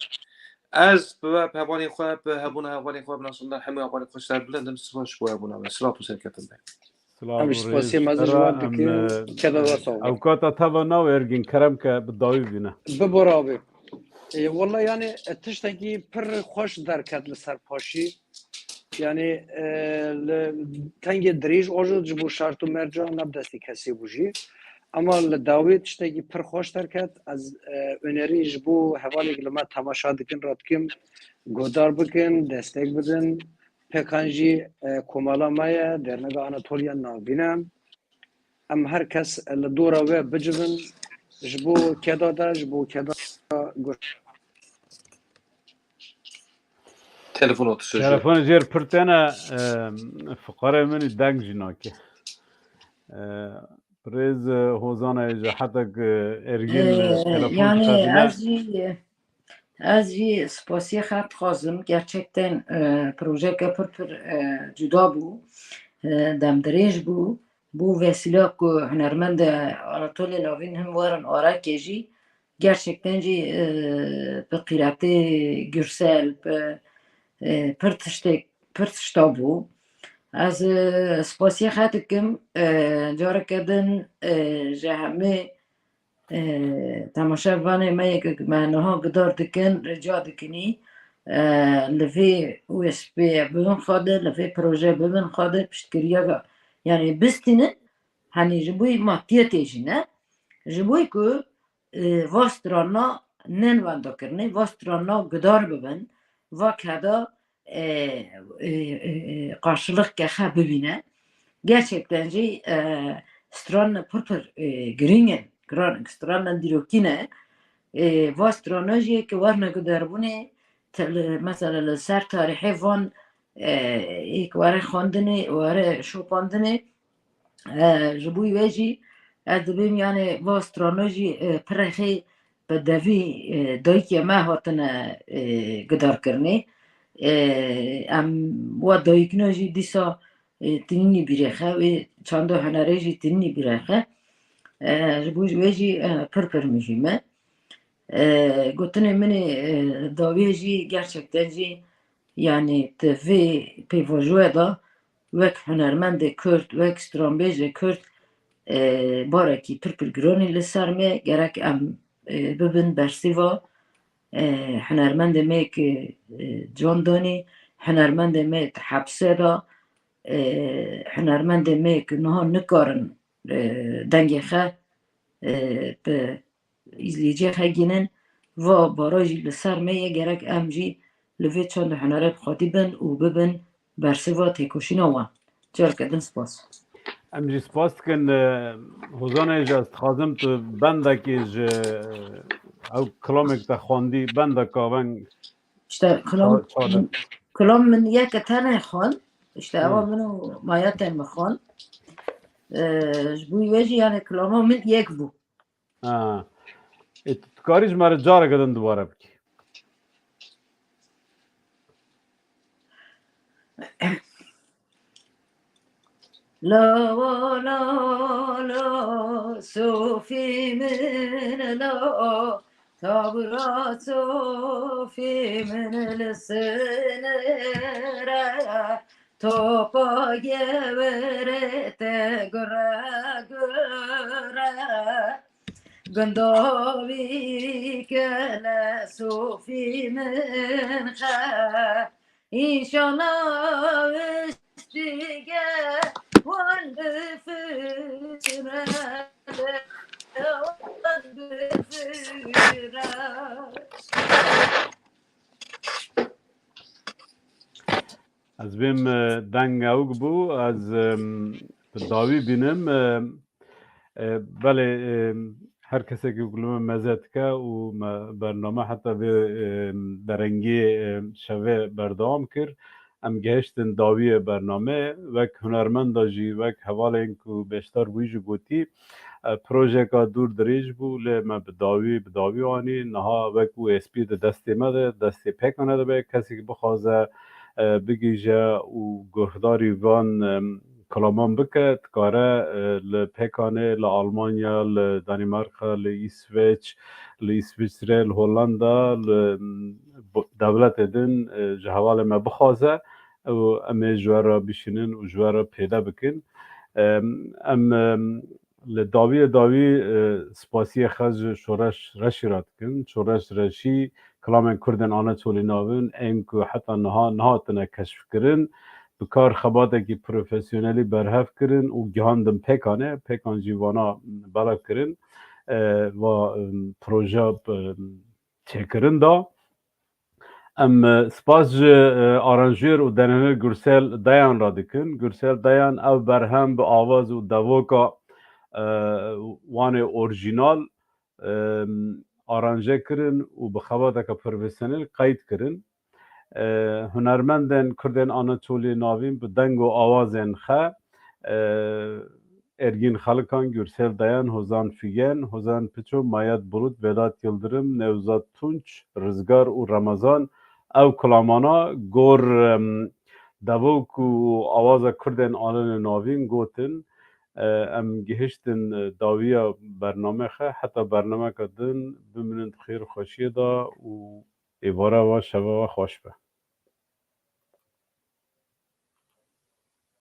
از به هوانی خواب به هوانی خواب ناسوندن همه هوانی خوش سر بلندم سپاس بو هبونا سلام پسرکتم بی ام سلام سپاسی ریز مازج را وان دکیم کدا واسه اوقات توا نو ارگین کرم که بداوی بینه ببرابه والله yani tişteki pir hoş derket li ser paşi yani tenge dirij ojo ji bu şart û merca nebdestî kesî bû jî ama li dawê tiştekî pir hoş derket ez önerî ji bo hevalek li me temaşa dikin radikim godar bikin destek bidin pekan jî komala me ye dernega Anatoliya navbîne em her kes li dora we bicivin ji bo keda de ji bo keda telefon otu sözü تلفن جیر پرتنه فقره منی دنگ جناکه پریز هوزانه جا حتی ارگین تلفن Yani تقدینه az spasiye xat xwazim gerçekten proje pir cuda bû demdirêj bû bu vesîla ku hunermend Anatolya Navîn him warin arakê jî gerçekten jî bi qîretê Gürsel pir tişta bû ez spasiye xet dikim careke din ji hemê temaşevanê me yekê me niha gidar dikin rica dikinî li vê USP'ye bibin xade li vê proje bibin xade piştgiriya yani bistînin henî ji bo maddiyetê jî ne ji bo ku va strana nên vendakirinê va strana gidar bibin va keda karşılık gexe bibîne gerçekten jî strana pir girîngin strana dîrokîne va strana jî yekê warine gidarbûnê mesela li ser tarîhê van were xwendinê were şopandinê ji bo wê jî ez dibêm yani va strana jî pirexê bi devî dayîkê me hatine gidarkirinê em wa dayîkina jî dîsa tinînî bîrexe wê çanda hunerê jî tinînî bîrexe ji bo wê jî pir mijî me gotinê minê dawê jî gerçekten jî yani di vê pêvajoya da wek hunermendê Kurd wek stranbêjê Kurd barekî pir giranî li ser me gerek em bibin bersîva hunermendê me yekê can danî hunermendê me di hepsê da hunermendê me yekê niha nikarin dengê xwe bi îzlêciyê xwe gînin va bara jî li ser me ye gerek em jî li vê çanda hunerê bixwedî bin û bibin bersîva têkoşîna wan careke din spas ام جی سپاس کن هوزانه جا استخازم تو بندکی جا او کلامک تا خواندی بندکا ون işte kulağım min yeke tane xwan işte eva min û mayetên min xwan ji bo wê jî yani kulağıma min yek bû تکاری جماره جاره کدن دوباره بکی La la la sofi min la tabra sofi min l'senera topa geverete gora Göndavi kele sofi min kha İnşallah üstüge vandı fırade vandı fırade از بیم دنگ اوگ بو از داوی بینم بله هر کسی که گلوم مزد که و برنامه حتی به درنگی شوه بردام کرد ام گهشتن داوی برنامه وک هنرمند جی وک حواله اینکو بیشتر ویجو گوتی پروژه که دور دریج بو لما بداوی آنی نها وک او اسپی ده دستی مده دستی پیکنه ده به کسی که بخوازه بگیجه و گهداری وان کلامان بکت کاره لپیکانه لآلمانیا لدانمارک لإسویچ لإسویچره لهولندا دولت دن جهوال ما بخوازه و ام جوارا بشینن و جوارا پیدا بکن ام لداوی سپاسی خز شورش رشی راد کن شورش رشی کلام کردن آنها تولی ناون اینکو حتی نها تنه کشف کرن بکار خباته که پروفیسیونلی برهف کرن و گهاندم پیکان جیوانا بلاب کرن و پروژه چکرن دا ام سپاس آرانجیر و دنهنر گرسل دیان را دکن گرسل دیان او برهم به آواز و دوکا وان اورجینال آرانجه کرن و به خواته که پروفیسیونل قید کرن هنرمندن کردن آناتولی ناوین به دنگ و آوازن خه ergin Xalkan, Gürsel Dayan, Hozan Figen, Hozan Piço, Mayat Bulut, Vedat Yıldırım, Nevzat Tunç, Rızgar u Ramazan ev kulamana gor davok u avaza Kurden anın navin gotin em gihiştin daviya bername xe hatta bername kadın biminin xeyr xoşiye da u evara ve şeva ve xoş be.